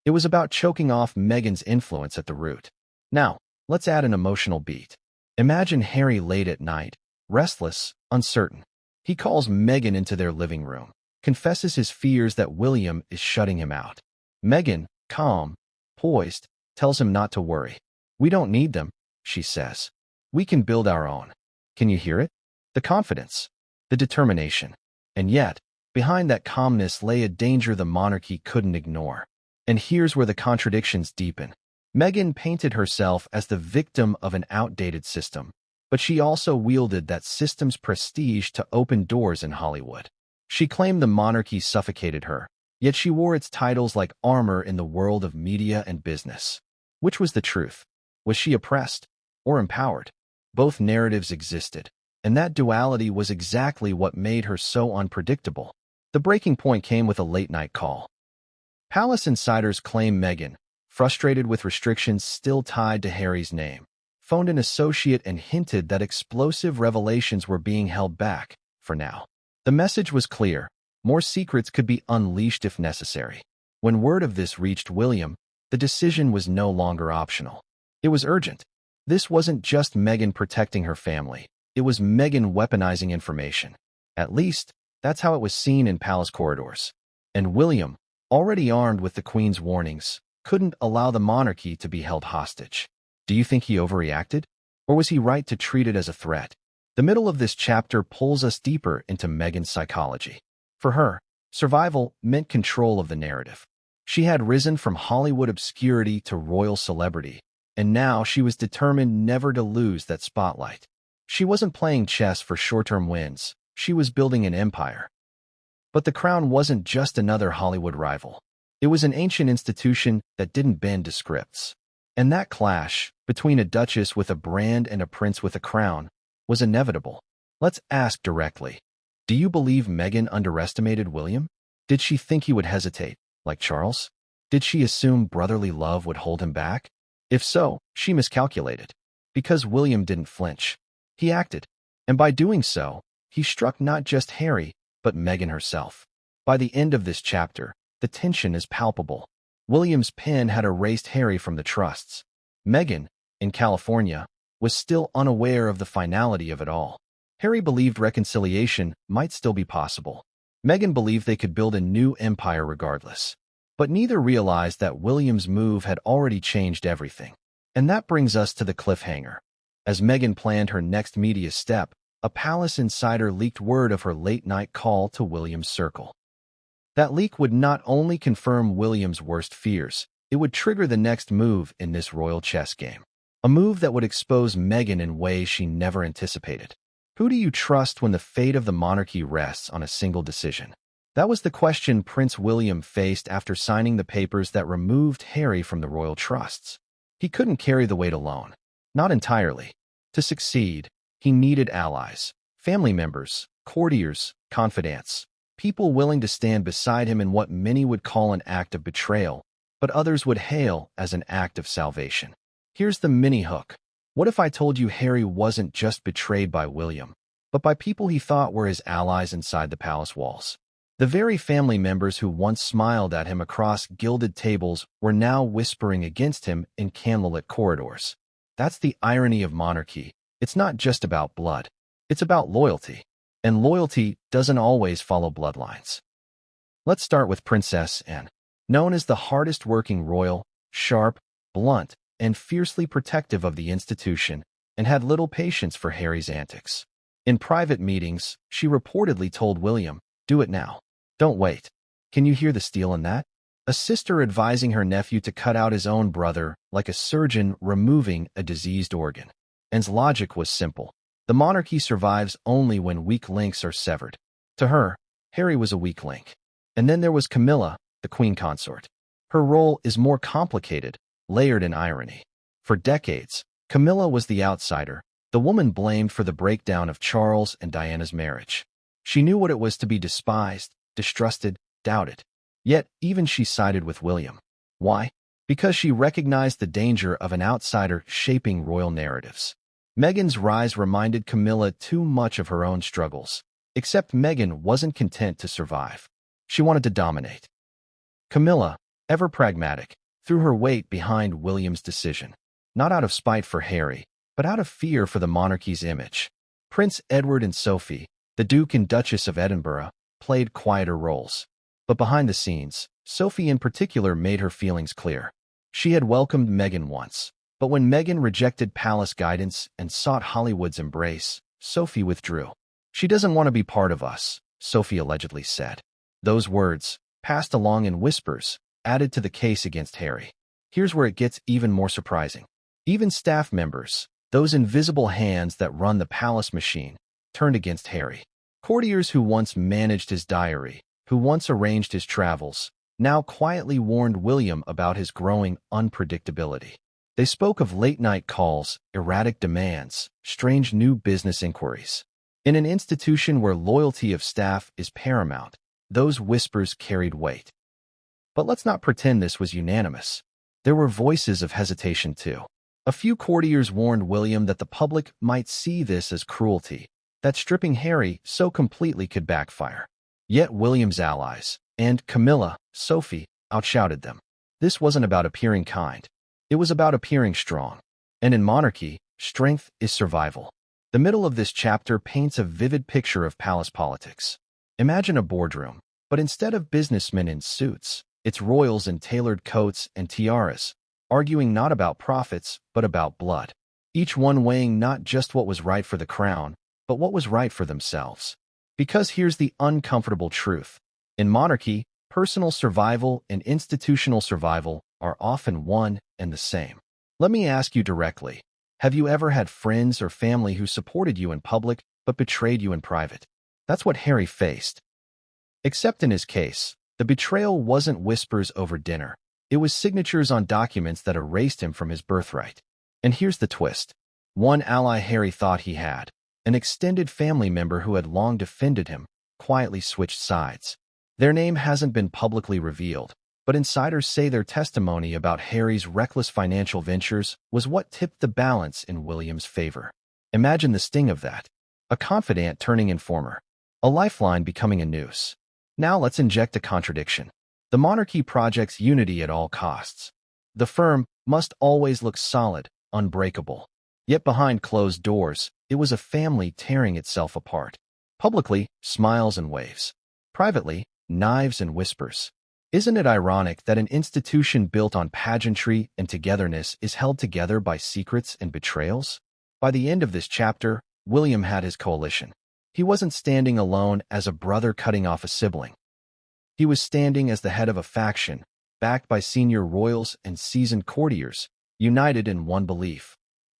It was about choking off Meghan's influence at the root. Now, let's add an emotional beat. Imagine Harry late at night, restless, uncertain. He calls Meghan into their living room, confesses his fears that William is shutting him out. Meghan, calm, poised, tells him not to worry. "We don't need them," she says. "We can build our own." Can you hear it? The confidence, the determination. And yet, behind that calmness lay a danger the monarchy couldn't ignore. And here's where the contradictions deepen. Meghan painted herself as the victim of an outdated system, but she also wielded that system's prestige to open doors in Hollywood. She claimed the monarchy suffocated her, yet she wore its titles like armor in the world of media and business. Which was the truth? Was she oppressed or empowered? Both narratives existed, and that duality was exactly what made her so unpredictable. The breaking point came with a late-night call. Palace insiders claim Meghan, frustrated with restrictions still tied to Harry's name, phoned an associate and hinted that explosive revelations were being held back, for now. The message was clear: more secrets could be unleashed if necessary. When word of this reached William, the decision was no longer optional. It was urgent. This wasn't just Meghan protecting her family. It was Meghan weaponizing information. At least, that's how it was seen in palace corridors. And William, already armed with the Queen's warnings, couldn't allow the monarchy to be held hostage. Do you think he overreacted? Or was he right to treat it as a threat? The middle of this chapter pulls us deeper into Meghan's psychology. For her, survival meant control of the narrative. She had risen from Hollywood obscurity to royal celebrity, and now she was determined never to lose that spotlight. She wasn't playing chess for short-term wins. She was building an empire. But the crown wasn't just another Hollywood rival. It was an ancient institution that didn't bend to scripts. And that clash, between a duchess with a brand and a prince with a crown, was inevitable. Let's ask directly. Do you believe Meghan underestimated William? Did she think he would hesitate, like Charles? Did she assume brotherly love would hold him back? If so, she miscalculated. Because William didn't flinch. He acted. And by doing so, he struck not just Harry, but Meghan herself. By the end of this chapter, the tension is palpable. William's pen had erased Harry from the trusts. Meghan, in California, was still unaware of the finality of it all. Harry believed reconciliation might still be possible. Meghan believed they could build a new empire regardless. But neither realized that William's move had already changed everything. And that brings us to the cliffhanger. As Meghan planned her next media step, a palace insider leaked word of her late-night call to William's circle. That leak would not only confirm William's worst fears, it would trigger the next move in this royal chess game. A move that would expose Meghan in ways she never anticipated. Who do you trust when the fate of the monarchy rests on a single decision? That was the question Prince William faced after signing the papers that removed Harry from the royal trusts. He couldn't carry the weight alone. Not entirely. To succeed, he needed allies, family members, courtiers, confidants, people willing to stand beside him in what many would call an act of betrayal, but others would hail as an act of salvation. Here's the mini-hook. What if I told you Harry wasn't just betrayed by William, but by people he thought were his allies inside the palace walls? The very family members who once smiled at him across gilded tables were now whispering against him in candlelit corridors. That's the irony of monarchy. It's not just about blood. It's about loyalty. And loyalty doesn't always follow bloodlines. Let's start with Princess Anne. Known as the hardest-working royal, sharp, blunt, and fiercely protective of the institution, and had little patience for Harry's antics. In private meetings, she reportedly told William, "Do it now. Don't wait." Can you hear the steel in that? A sister advising her nephew to cut out his own brother, like a surgeon removing a diseased organ. Anne's logic was simple. The monarchy survives only when weak links are severed. To her, Harry was a weak link. And then there was Camilla, the queen consort. Her role is more complicated, layered in irony. For decades, Camilla was the outsider, the woman blamed for the breakdown of Charles and Diana's marriage. She knew what it was to be despised, distrusted, doubted. Yet, even she sided with William. Why? Because she recognized the danger of an outsider shaping royal narratives. Meghan's rise reminded Camilla too much of her own struggles. Except Meghan wasn't content to survive. She wanted to dominate. Camilla, ever pragmatic, threw her weight behind William's decision. Not out of spite for Harry, but out of fear for the monarchy's image. Prince Edward and Sophie, the Duke and Duchess of Edinburgh, played quieter roles. But behind the scenes, Sophie in particular made her feelings clear. She had welcomed Meghan once, but when Meghan rejected palace guidance and sought Hollywood's embrace, Sophie withdrew. "She doesn't want to be part of us," Sophie allegedly said. Those words, passed along in whispers, added to the case against Harry. Here's where it gets even more surprising. Even staff members, those invisible hands that run the palace machine, turned against Harry. Courtiers who once managed his diary, who once arranged his travels, now quietly warned William about his growing unpredictability. They spoke of late-night calls, erratic demands, strange new business inquiries. In an institution where loyalty of staff is paramount, those whispers carried weight. But let's not pretend this was unanimous. There were voices of hesitation too. A few courtiers warned William that the public might see this as cruelty, that stripping Harry so completely could backfire. Yet William's allies, and Camilla, Sophie, outshouted them. This wasn't about appearing kind. It was about appearing strong. And in monarchy, strength is survival. The middle of this chapter paints a vivid picture of palace politics. Imagine a boardroom, but instead of businessmen in suits, it's royals in tailored coats and tiaras, arguing not about profits, but about blood. Each one weighing not just what was right for the crown, but what was right for themselves. Because here's the uncomfortable truth. In monarchy, personal survival and institutional survival are often one and the same. Let me ask you directly. Have you ever had friends or family who supported you in public but betrayed you in private? That's what Harry faced. Except in his case, the betrayal wasn't whispers over dinner. It was signatures on documents that erased him from his birthright. And here's the twist. One ally Harry thought he had, an extended family member who had long defended him, quietly switched sides. Their name hasn't been publicly revealed, but insiders say their testimony about Harry's reckless financial ventures was what tipped the balance in William's favor. Imagine the sting of that. A confidant turning informer. A lifeline becoming a noose. Now let's inject a contradiction. The monarchy projects unity at all costs. The firm must always look solid, unbreakable. Yet behind closed doors, it was a family tearing itself apart. Publicly, smiles and waves. Privately, knives and whispers. Isn't it ironic that an institution built on pageantry and togetherness is held together by secrets and betrayals? By the end of this chapter, William had his coalition. He wasn't standing alone as a brother cutting off a sibling. He was standing as the head of a faction, backed by senior royals and seasoned courtiers, united in one belief.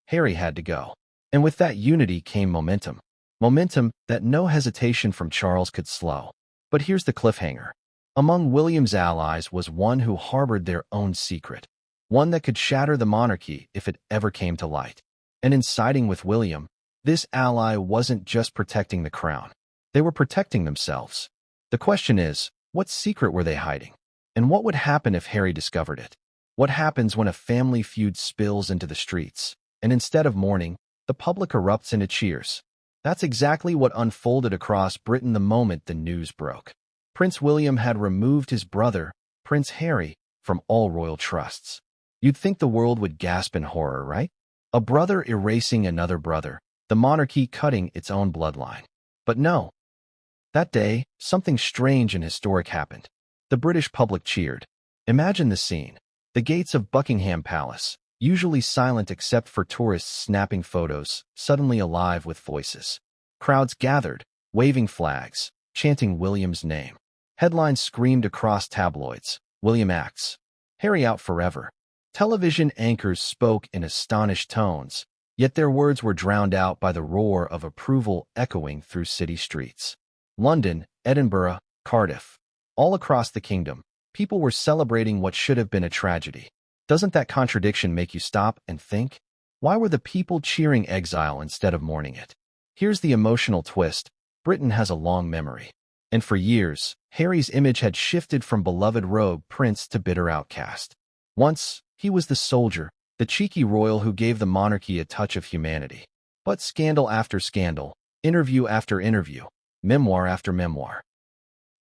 Harry had to go. And with that unity came momentum. Momentum that no hesitation from Charles could slow. But here's the cliffhanger. Among William's allies was one who harbored their own secret, one that could shatter the monarchy if it ever came to light. And in siding with William, this ally wasn't just protecting the crown. They were protecting themselves. The question is, what secret were they hiding? And what would happen if Harry discovered it? What happens when a family feud spills into the streets, and instead of mourning, the public erupts into cheers? That's exactly what unfolded across Britain the moment the news broke. Prince William had removed his brother, Prince Harry, from all royal trusts. You'd think the world would gasp in horror, right? A brother erasing another brother, the monarchy cutting its own bloodline. But no. That day, something strange and historic happened. The British public cheered. Imagine the scene. The gates of Buckingham Palace, usually silent except for tourists snapping photos, suddenly alive with voices. Crowds gathered, waving flags, chanting William's name. Headlines screamed across tabloids, "William acts. Harry out forever." Television anchors spoke in astonished tones, yet their words were drowned out by the roar of approval echoing through city streets. London, Edinburgh, Cardiff. All across the kingdom, people were celebrating what should have been a tragedy. Doesn't that contradiction make you stop and think? Why were the people cheering exile instead of mourning it? Here's the emotional twist. Britain has a long memory. And for years, Harry's image had shifted from beloved rogue prince to bitter outcast. Once, he was the soldier, the cheeky royal who gave the monarchy a touch of humanity. But scandal after scandal, interview after interview, memoir after memoir,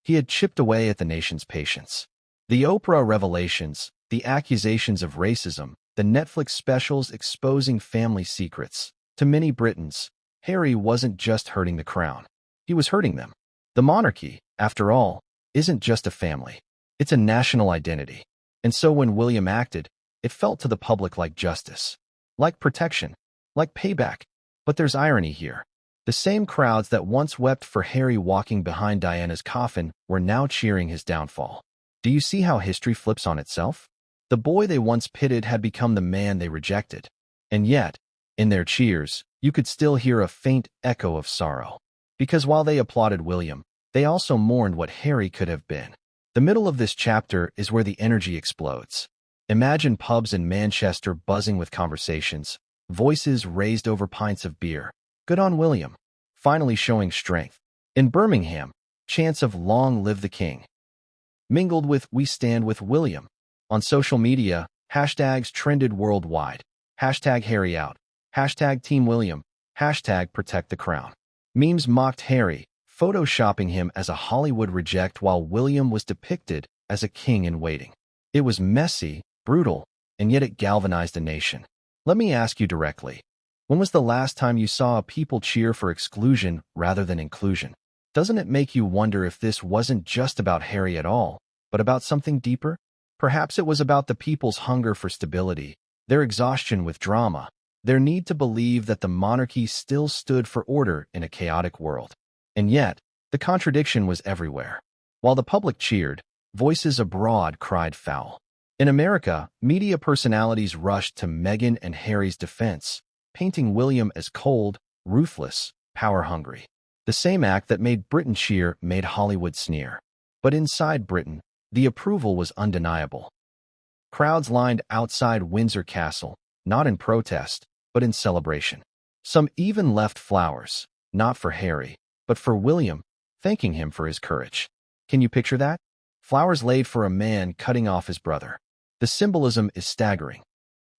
he had chipped away at the nation's patience. The Oprah revelations, the accusations of racism, the Netflix specials exposing family secrets. To many Britons, Harry wasn't just hurting the crown. He was hurting them. The monarchy, after all, isn't just a family. It's a national identity. And so when William acted, it felt to the public like justice, like protection, like payback. But there's irony here. The same crowds that once wept for Harry walking behind Diana's coffin were now cheering his downfall. Do you see how history flips on itself? The boy they once pitted had become the man they rejected. And yet, in their cheers, you could still hear a faint echo of sorrow. Because while they applauded William, they also mourned what Harry could have been. The middle of this chapter is where the energy explodes. Imagine pubs in Manchester buzzing with conversations, voices raised over pints of beer. Good on William, finally showing strength. In Birmingham, chants of "Long live the King" mingled with "We stand with William." On social media, hashtags trended worldwide. Hashtag Harry out. Hashtag Team William. Hashtag Protect the Crown. Memes mocked Harry, photoshopping him as a Hollywood reject while William was depicted as a king in waiting. It was messy, brutal, and yet it galvanized a nation. Let me ask you directly. When was the last time you saw a people cheer for exclusion rather than inclusion? Doesn't it make you wonder if this wasn't just about Harry at all, but about something deeper? Perhaps it was about the people's hunger for stability, their exhaustion with drama, their need to believe that the monarchy still stood for order in a chaotic world. And yet, the contradiction was everywhere. While the public cheered, voices abroad cried foul. In America, media personalities rushed to Meghan and Harry's defense, painting William as cold, ruthless, power-hungry. The same act that made Britain cheer made Hollywood sneer. But inside Britain, the approval was undeniable. Crowds lined outside Windsor Castle, not in protest, but in celebration. Some even left flowers, not for Harry, but for William, thanking him for his courage. Can you picture that? Flowers laid for a man cutting off his brother. The symbolism is staggering.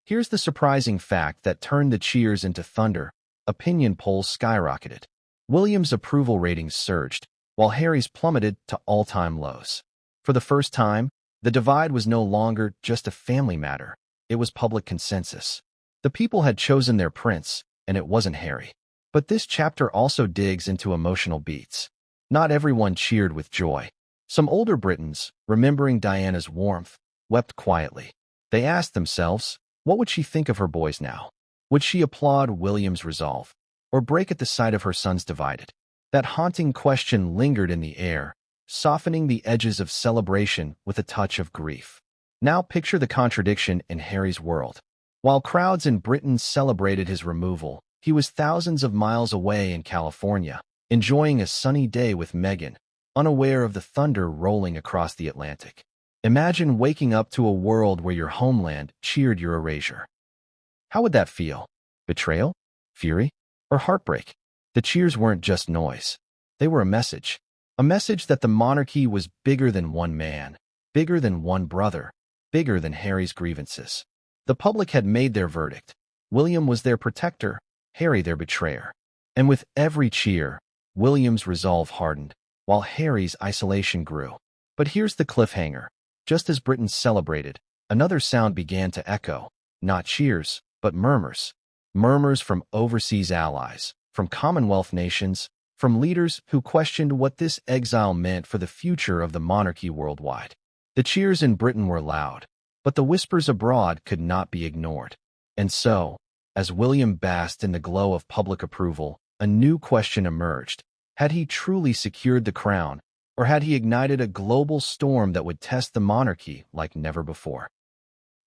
Here's the surprising fact that turned the cheers into thunder. Opinion polls skyrocketed. William's approval ratings surged, while Harry's plummeted to all-time lows. For the first time, the divide was no longer just a family matter. It was public consensus. The people had chosen their prince, and it wasn't Harry. But this chapter also digs into emotional beats. Not everyone cheered with joy. Some older Britons, remembering Diana's warmth, wept quietly. They asked themselves, what would she think of her boys now? Would she applaud William's resolve, or break at the sight of her sons divided? That haunting question lingered in the air, softening the edges of celebration with a touch of grief. Now picture the contradiction in Harry's world. While crowds in Britain celebrated his removal, he was thousands of miles away in California, enjoying a sunny day with Meghan, unaware of the thunder rolling across the Atlantic. Imagine waking up to a world where your homeland cheered your erasure. How would that feel? Betrayal? Fury? Or heartbreak? The cheers weren't just noise. They were a message. A message that the monarchy was bigger than one man, bigger than one brother, bigger than Harry's grievances. The public had made their verdict. William was their protector, Harry their betrayer. And with every cheer, William's resolve hardened, while Harry's isolation grew. But here's the cliffhanger. Just as Britain celebrated, another sound began to echo. Not cheers, but murmurs. Murmurs from overseas allies, from Commonwealth nations, from leaders who questioned what this exile meant for the future of the monarchy worldwide. The cheers in Britain were loud, but the whispers abroad could not be ignored. And so, as William basked in the glow of public approval, a new question emerged. Had he truly secured the crown, or had he ignited a global storm that would test the monarchy like never before?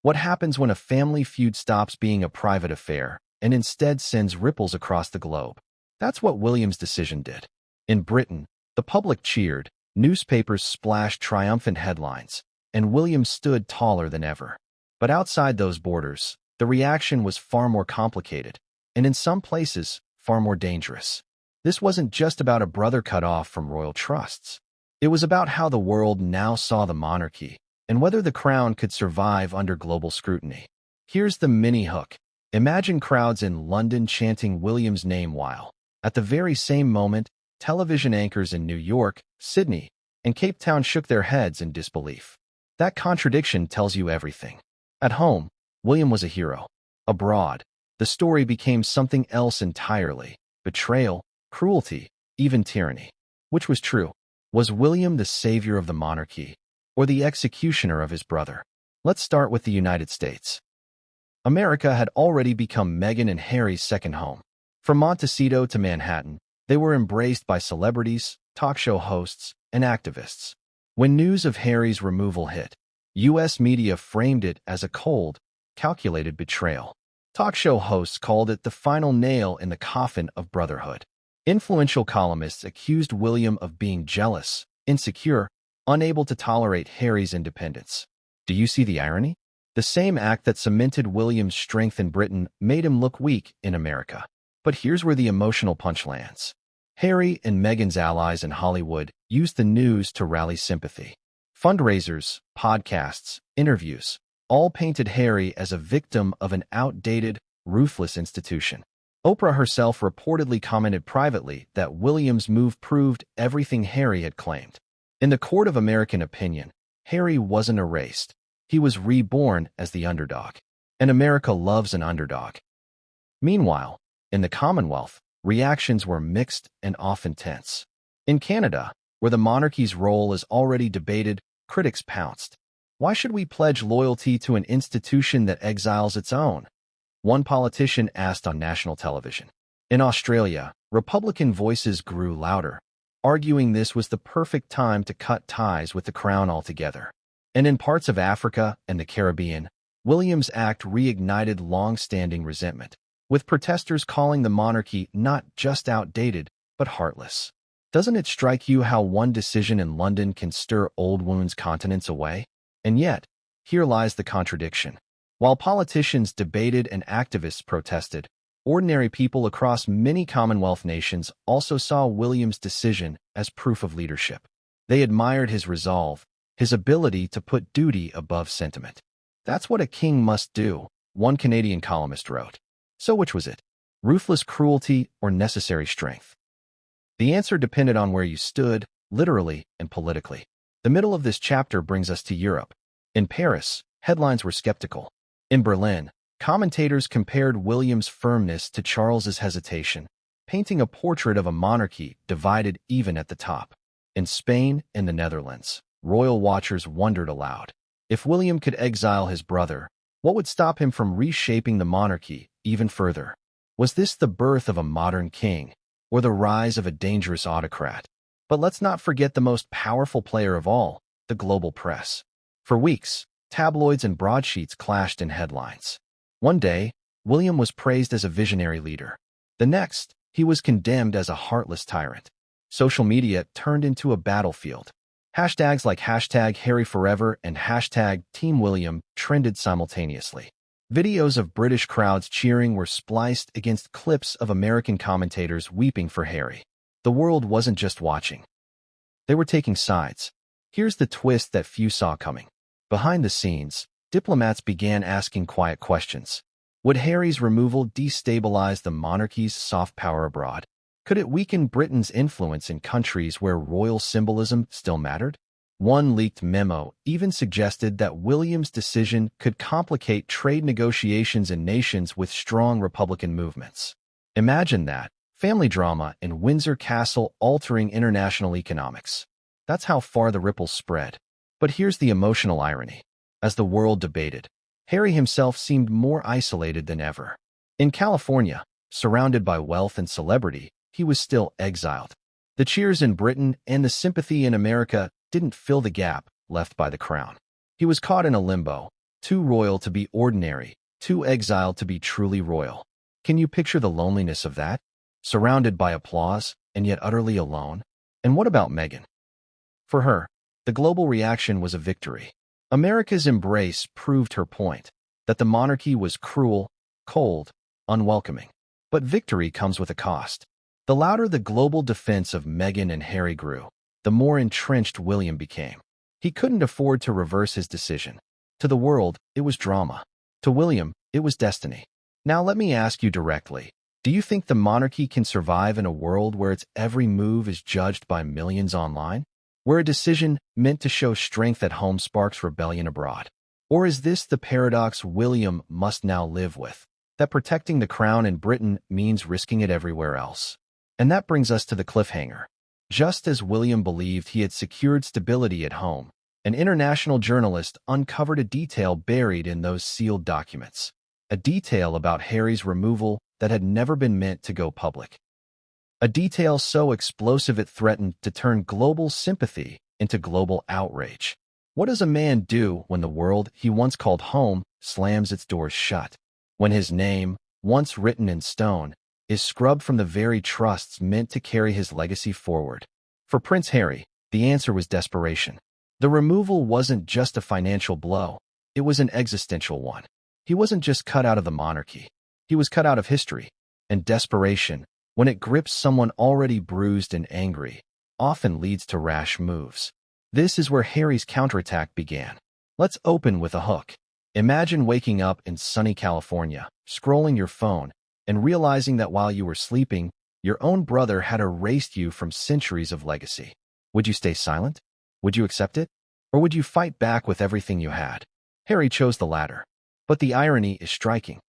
What happens when a family feud stops being a private affair and instead sends ripples across the globe? That's what William's decision did. In Britain, the public cheered, newspapers splashed triumphant headlines, and William stood taller than ever. But outside those borders, the reaction was far more complicated, and in some places, far more dangerous. This wasn't just about a brother cut off from royal trusts. It was about how the world now saw the monarchy, and whether the crown could survive under global scrutiny. Here's the mini-hook. Imagine crowds in London chanting William's name while, at the very same moment, television anchors in New York, Sydney, and Cape Town shook their heads in disbelief. That contradiction tells you everything. At home, William was a hero. Abroad, the story became something else entirely. Betrayal, cruelty, even tyranny. Which was true? Was William the savior of the monarchy, or the executioner of his brother? Let's start with the United States. America had already become Meghan and Harry's second home. From Montecito to Manhattan, they were embraced by celebrities, talk show hosts, and activists. When news of Harry's removal hit, U.S. media framed it as a cold, calculated betrayal. Talk show hosts called it the final nail in the coffin of brotherhood. Influential columnists accused William of being jealous, insecure, unable to tolerate Harry's independence. Do you see the irony? The same act that cemented William's strength in Britain made him look weak in America. But here's where the emotional punch lands. Harry and Meghan's allies in Hollywood used the news to rally sympathy. Fundraisers, podcasts, interviews, all painted Harry as a victim of an outdated, ruthless institution. Oprah herself reportedly commented privately that William's move proved everything Harry had claimed. In the court of American opinion, Harry wasn't erased. He was reborn as the underdog. And America loves an underdog. Meanwhile, in the Commonwealth, reactions were mixed and often tense. In Canada, where the monarchy's role is already debated, critics pounced. Why should we pledge loyalty to an institution that exiles its own? One politician asked on national television. In Australia, Republican voices grew louder, arguing this was the perfect time to cut ties with the crown altogether. And in parts of Africa and the Caribbean, William's act reignited long-standing resentment, with protesters calling the monarchy not just outdated, but heartless. Doesn't it strike you how one decision in London can stir old wounds continents away? And yet, here lies the contradiction. While politicians debated and activists protested, ordinary people across many Commonwealth nations also saw William's decision as proof of leadership. They admired his resolve, his ability to put duty above sentiment. That's what a king must do, one Canadian columnist wrote. So which was it? Ruthless cruelty or necessary strength? The answer depended on where you stood, literally and politically. The middle of this chapter brings us to Europe. In Paris, headlines were skeptical. In Berlin, commentators compared William's firmness to Charles's hesitation, painting a portrait of a monarchy divided even at the top. In Spain and the Netherlands, royal watchers wondered aloud. If William could exile his brother, what would stop him from reshaping the monarchy even further? Was this the birth of a modern king, or the rise of a dangerous autocrat? But let's not forget the most powerful player of all, the global press. For weeks, tabloids and broadsheets clashed in headlines. One day, William was praised as a visionary leader. The next, he was condemned as a heartless tyrant. Social media turned into a battlefield. Hashtags like #HarryForever and #TeamWilliam trended simultaneously. Videos of British crowds cheering were spliced against clips of American commentators weeping for Harry. The world wasn't just watching. They were taking sides. Here's the twist that few saw coming. Behind the scenes, diplomats began asking quiet questions. Would Harry's removal destabilize the monarchy's soft power abroad? Could it weaken Britain's influence in countries where royal symbolism still mattered? One leaked memo even suggested that William's decision could complicate trade negotiations in nations with strong Republican movements. Imagine that, family drama in Windsor Castle altering international economics. That's how far the ripples spread. But here's the emotional irony. As the world debated, Harry himself seemed more isolated than ever. In California, surrounded by wealth and celebrity, he was still exiled. The cheers in Britain and the sympathy in America didn't fill the gap left by the crown. He was caught in a limbo, too royal to be ordinary, too exiled to be truly royal. Can you picture the loneliness of that? Surrounded by applause, and yet utterly alone? And what about Meghan? For her, the global reaction was a victory. America's embrace proved her point, that the monarchy was cruel, cold, unwelcoming. But victory comes with a cost. The louder the global defense of Meghan and Harry grew, the more entrenched William became. He couldn't afford to reverse his decision. To the world, it was drama. To William, it was destiny. Now let me ask you directly, do you think the monarchy can survive in a world where its every move is judged by millions online? Where a decision meant to show strength at home sparks rebellion abroad? Or is this the paradox William must now live with, that protecting the crown in Britain means risking it everywhere else? And that brings us to the cliffhanger. Just as William believed he had secured stability at home, an international journalist uncovered a detail buried in those sealed documents. A detail about Harry's removal that had never been meant to go public. A detail so explosive it threatened to turn global sympathy into global outrage. What does a man do when the world he once called home slams its doors shut? When his name, once written in stone, is scrubbed from the very trusts meant to carry his legacy forward? For Prince Harry, the answer was desperation. The removal wasn't just a financial blow, it was an existential one. He wasn't just cut out of the monarchy, he was cut out of history. And desperation, when it grips someone already bruised and angry, often leads to rash moves. This is where Harry's counterattack began. Let's open with a hook. Imagine waking up in sunny California, scrolling your phone, and realizing that while you were sleeping, your own brother had erased you from centuries of legacy. Would you stay silent? Would you accept it? Or would you fight back with everything you had? Harry chose the latter. But the irony is striking.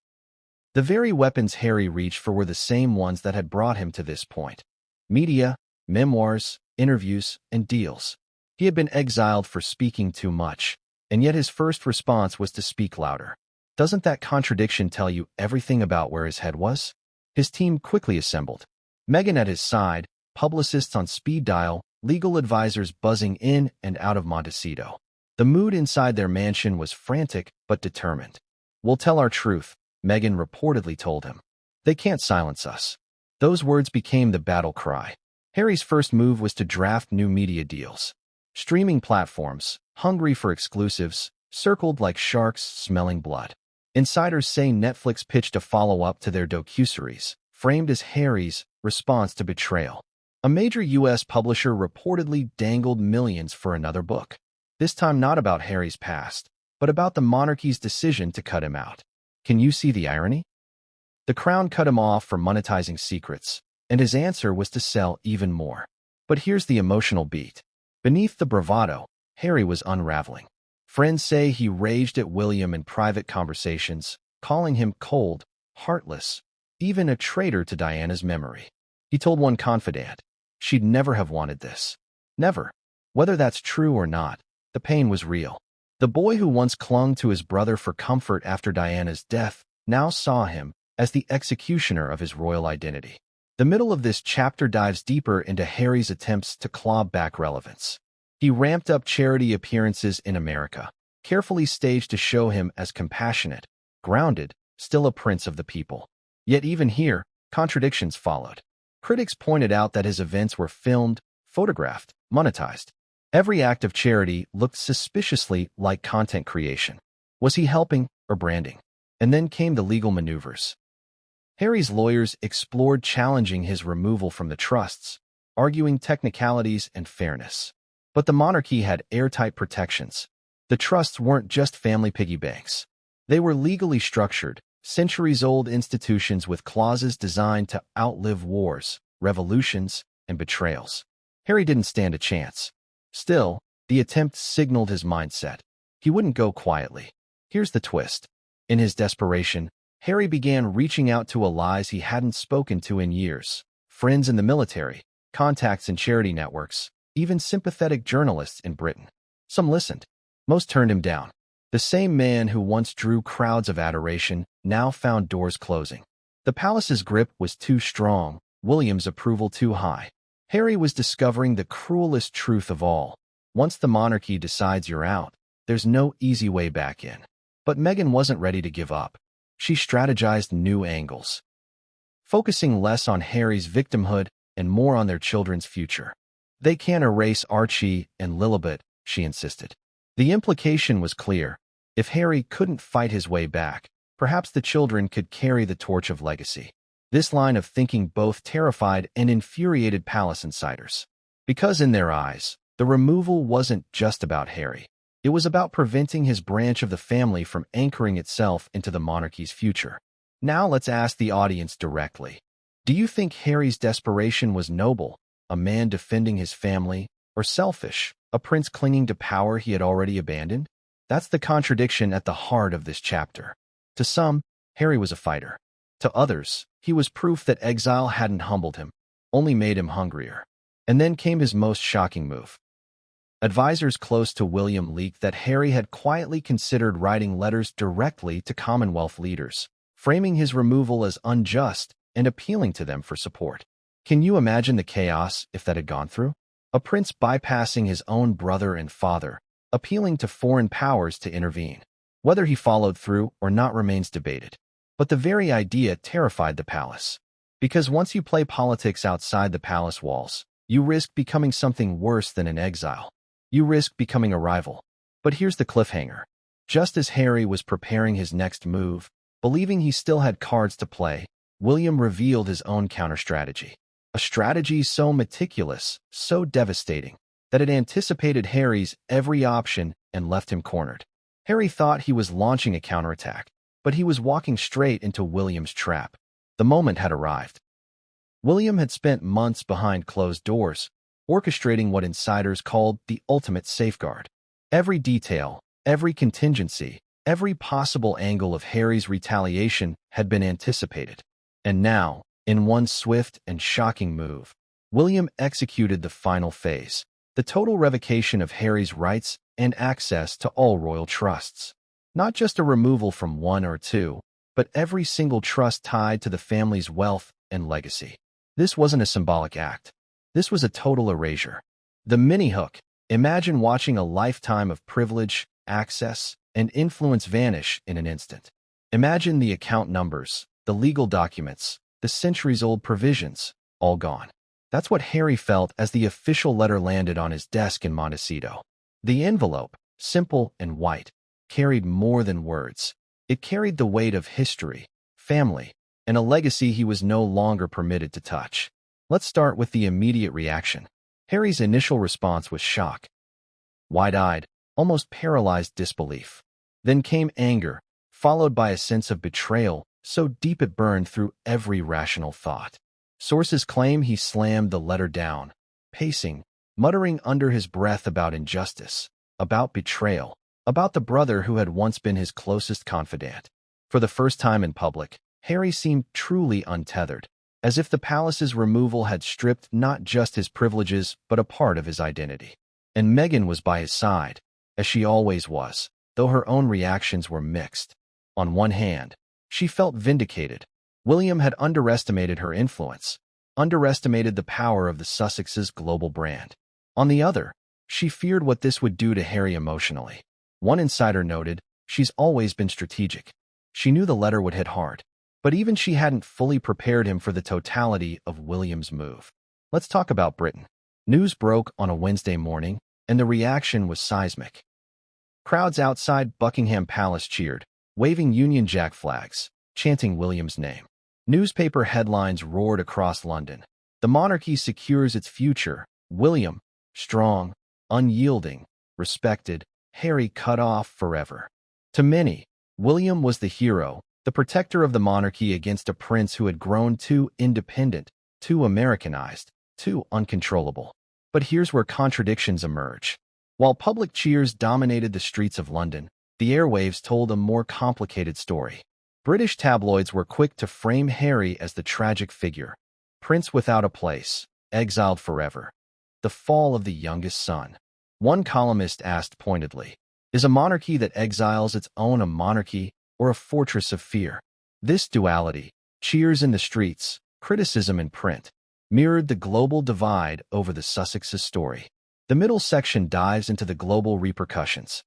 The very weapons Harry reached for were the same ones that had brought him to this point. Media, memoirs, interviews, and deals. He had been exiled for speaking too much, and yet his first response was to speak louder. Doesn't that contradiction tell you everything about where his head was? His team quickly assembled. Meghan at his side, publicists on speed dial, legal advisors buzzing in and out of Montecito. The mood inside their mansion was frantic but determined. "We'll tell our truth," Meghan reportedly told him. "They can't silence us." Those words became the battle cry. Harry's first move was to draft new media deals. Streaming platforms, hungry for exclusives, circled like sharks smelling blood. Insiders say Netflix pitched a follow-up to their docuseries, framed as Harry's response to betrayal. A major U.S. publisher reportedly dangled millions for another book. This time not about Harry's past, but about the monarchy's decision to cut him out. Can you see the irony? The crown cut him off for monetizing secrets, and his answer was to sell even more. But here's the emotional beat. Beneath the bravado, Harry was unraveling. Friends say he raged at William in private conversations, calling him cold, heartless, even a traitor to Diana's memory. He told one confidant, she'd never have wanted this. Never. Whether that's true or not, the pain was real. The boy who once clung to his brother for comfort after Diana's death now saw him as the executioner of his royal identity. The middle of this chapter dives deeper into Harry's attempts to claw back relevance. He ramped up charity appearances in America, carefully staged to show him as compassionate, grounded, still a prince of the people. Yet even here, contradictions followed. Critics pointed out that his events were filmed, photographed, monetized. Every act of charity looked suspiciously like content creation. Was he helping or branding? And then came the legal maneuvers. Harry's lawyers explored challenging his removal from the trusts, arguing technicalities and fairness. But the monarchy had airtight protections. The trusts weren't just family piggy banks. They were legally structured, centuries-old institutions with clauses designed to outlive wars, revolutions, and betrayals. Harry didn't stand a chance. Still, the attempt signaled his mindset. He wouldn't go quietly. Here's the twist. In his desperation, Harry began reaching out to allies he hadn't spoken to in years. Friends in the military, contacts in charity networks, even sympathetic journalists in Britain. Some listened. Most turned him down. The same man who once drew crowds of adoration now found doors closing. The palace's grip was too strong, William's approval too high. Harry was discovering the cruelest truth of all. Once the monarchy decides you're out, there's no easy way back in. But Meghan wasn't ready to give up. She strategized new angles, focusing less on Harry's victimhood and more on their children's future. They can't erase Archie and Lilibet, she insisted. The implication was clear. If Harry couldn't fight his way back, perhaps the children could carry the torch of legacy. This line of thinking both terrified and infuriated palace insiders. Because in their eyes, the removal wasn't just about Harry. It was about preventing his branch of the family from anchoring itself into the monarchy's future. Now let's ask the audience directly. Do you think Harry's desperation was noble, a man defending his family, or selfish, a prince clinging to power he had already abandoned? That's the contradiction at the heart of this chapter. To some, Harry was a fighter. To others, he was proof that exile hadn't humbled him, only made him hungrier. And then came his most shocking move. Advisors close to William leaked that Harry had quietly considered writing letters directly to Commonwealth leaders, framing his removal as unjust and appealing to them for support. Can you imagine the chaos if that had gone through? A prince bypassing his own brother and father, appealing to foreign powers to intervene. Whether he followed through or not remains debated. But the very idea terrified the palace. Because once you play politics outside the palace walls, you risk becoming something worse than an exile. You risk becoming a rival. But here's the cliffhanger. Just as Harry was preparing his next move, believing he still had cards to play, William revealed his own counter-strategy. A strategy so meticulous, so devastating, that it anticipated Harry's every option and left him cornered. Harry thought he was launching a counterattack, but he was walking straight into William's trap. The moment had arrived. William had spent months behind closed doors, orchestrating what insiders called the ultimate safeguard. Every detail, every contingency, every possible angle of Harry's retaliation had been anticipated. And now, in one swift and shocking move, William executed the final phase, the total revocation of Harry's rights and access to all royal trusts. Not just a removal from one or two, but every single trust tied to the family's wealth and legacy. This wasn't a symbolic act. This was a total erasure. The mini-hook. Imagine watching a lifetime of privilege, access, and influence vanish in an instant. Imagine the account numbers, the legal documents, the centuries-old provisions, all gone. That's what Harry felt as the official letter landed on his desk in Montecito. The envelope, simple and white, carried more than words. It carried the weight of history, family, and a legacy he was no longer permitted to touch. Let's start with the immediate reaction. Harry's initial response was shock. Wide-eyed, almost paralyzed disbelief. Then came anger, followed by a sense of betrayal, so deep it burned through every rational thought. Sources claim he slammed the letter down, pacing, muttering under his breath about injustice, about betrayal, about the brother who had once been his closest confidant. For the first time in public, Harry seemed truly untethered. as if the palace's removal had stripped not just his privileges but a part of his identity. And Meghan was by his side, as she always was, though her own reactions were mixed. On one hand, she felt vindicated. William had underestimated her influence, underestimated the power of the Sussexes' global brand. On the other, she feared what this would do to Harry emotionally. One insider noted, "She's always been strategic." She knew the letter would hit hard, but even she hadn't fully prepared him for the totality of William's move. Let's talk about Britain. News broke on a Wednesday morning, and the reaction was seismic. Crowds outside Buckingham Palace cheered, waving Union Jack flags, chanting William's name. Newspaper headlines roared across London. The monarchy secures its future. William, strong, unyielding, respected. Harry cut off forever. To many, William was the hero, the protector of the monarchy against a prince who had grown too independent, too Americanized, too uncontrollable. But here's where contradictions emerge. While public cheers dominated the streets of London, the airwaves told a more complicated story. British tabloids were quick to frame Harry as the tragic figure, prince without a place, exiled forever, the fall of the youngest son. One columnist asked pointedly, "Is a monarchy that exiles its own a monarchy or a fortress of fear?" This duality, cheers in the streets, criticism in print, mirrored the global divide over the Sussexes' story. The middle section dives into the global repercussions.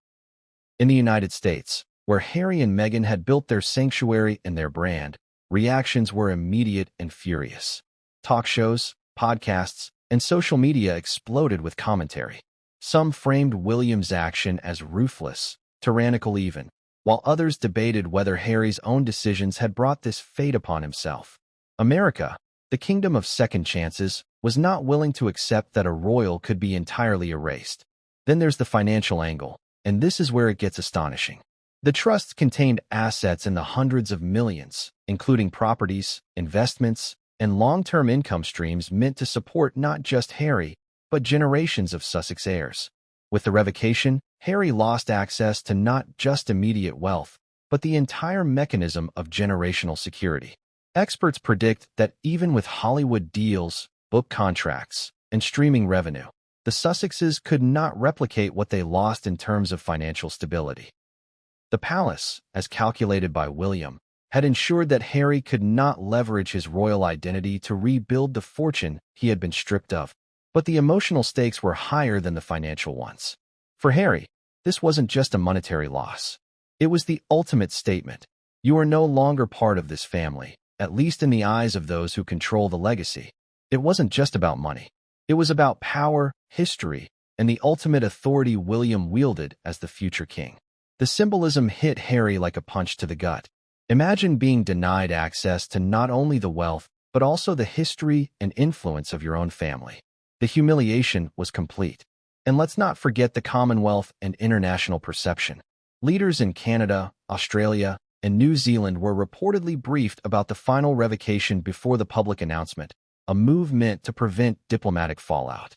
In the United States, where Harry and Meghan had built their sanctuary and their brand, reactions were immediate and furious. Talk shows, podcasts, and social media exploded with commentary. Some framed William's action as ruthless, tyrannical even, while others debated whether Harry's own decisions had brought this fate upon himself. America, the kingdom of second chances, was not willing to accept that a royal could be entirely erased. Then there's the financial angle, and this is where it gets astonishing. The trusts contained assets in the hundreds of millions, including properties, investments, and long-term income streams meant to support not just Harry, but generations of Sussex heirs. With the revocation, Harry lost access to not just immediate wealth, but the entire mechanism of generational security. Experts predict that even with Hollywood deals, book contracts, and streaming revenue, the Sussexes could not replicate what they lost in terms of financial stability. The palace, as calculated by William, had ensured that Harry could not leverage his royal identity to rebuild the fortune he had been stripped of. But the emotional stakes were higher than the financial ones. For Harry, this wasn't just a monetary loss. It was the ultimate statement. You are no longer part of this family, at least in the eyes of those who control the legacy. It wasn't just about money. It was about power, history, and the ultimate authority William wielded as the future king. The symbolism hit Harry like a punch to the gut. Imagine being denied access to not only the wealth, but also the history and influence of your own family. The humiliation was complete. And let's not forget the Commonwealth and international perception. Leaders in Canada, Australia, and New Zealand were reportedly briefed about the final revocation before the public announcement, a move meant to prevent diplomatic fallout.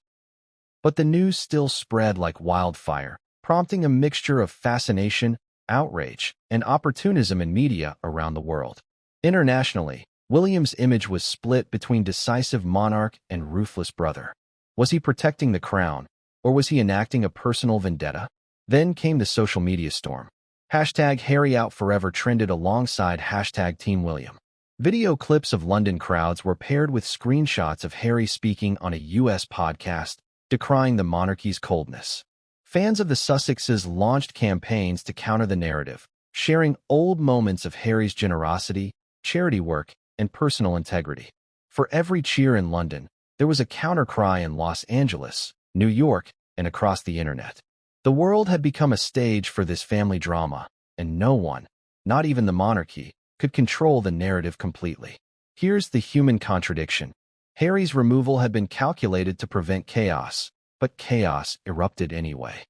But the news still spread like wildfire, prompting a mixture of fascination, outrage, and opportunism in media around the world. Internationally, William's image was split between decisive monarch and ruthless brother. Was he protecting the crown, or was he enacting a personal vendetta? Then came the social media storm. #HarryOutForever trended alongside #TeamWilliam. Video clips of London crowds were paired with screenshots of Harry speaking on a US podcast, decrying the monarchy's coldness. Fans of the Sussexes launched campaigns to counter the narrative, sharing old moments of Harry's generosity, charity work, and personal integrity. For every cheer in London, there was a counter-cry in Los Angeles, New York, and across the internet. The world had become a stage for this family drama, and no one, not even the monarchy, could control the narrative completely. Here's the human contradiction. Harry's removal had been calculated to prevent chaos, but chaos erupted anyway.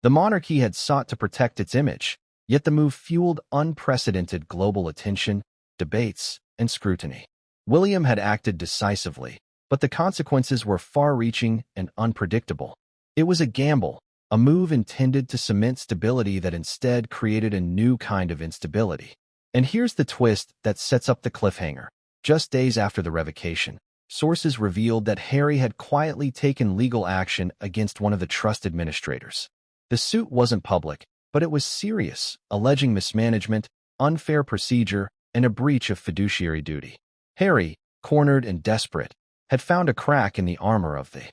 The monarchy had sought to protect its image, yet the move fueled unprecedented global attention, debates, and scrutiny. William had acted decisively, but the consequences were far-reaching and unpredictable. It was a gamble, a move intended to cement stability that instead created a new kind of instability. And here's the twist that sets up the cliffhanger. Just days after the revocation, sources revealed that Harry had quietly taken legal action against one of the trust administrators. The suit wasn't public, but it was serious, alleging mismanagement, unfair procedure, and a breach of fiduciary duty. Harry, cornered and desperate, had found a crack in the armor of the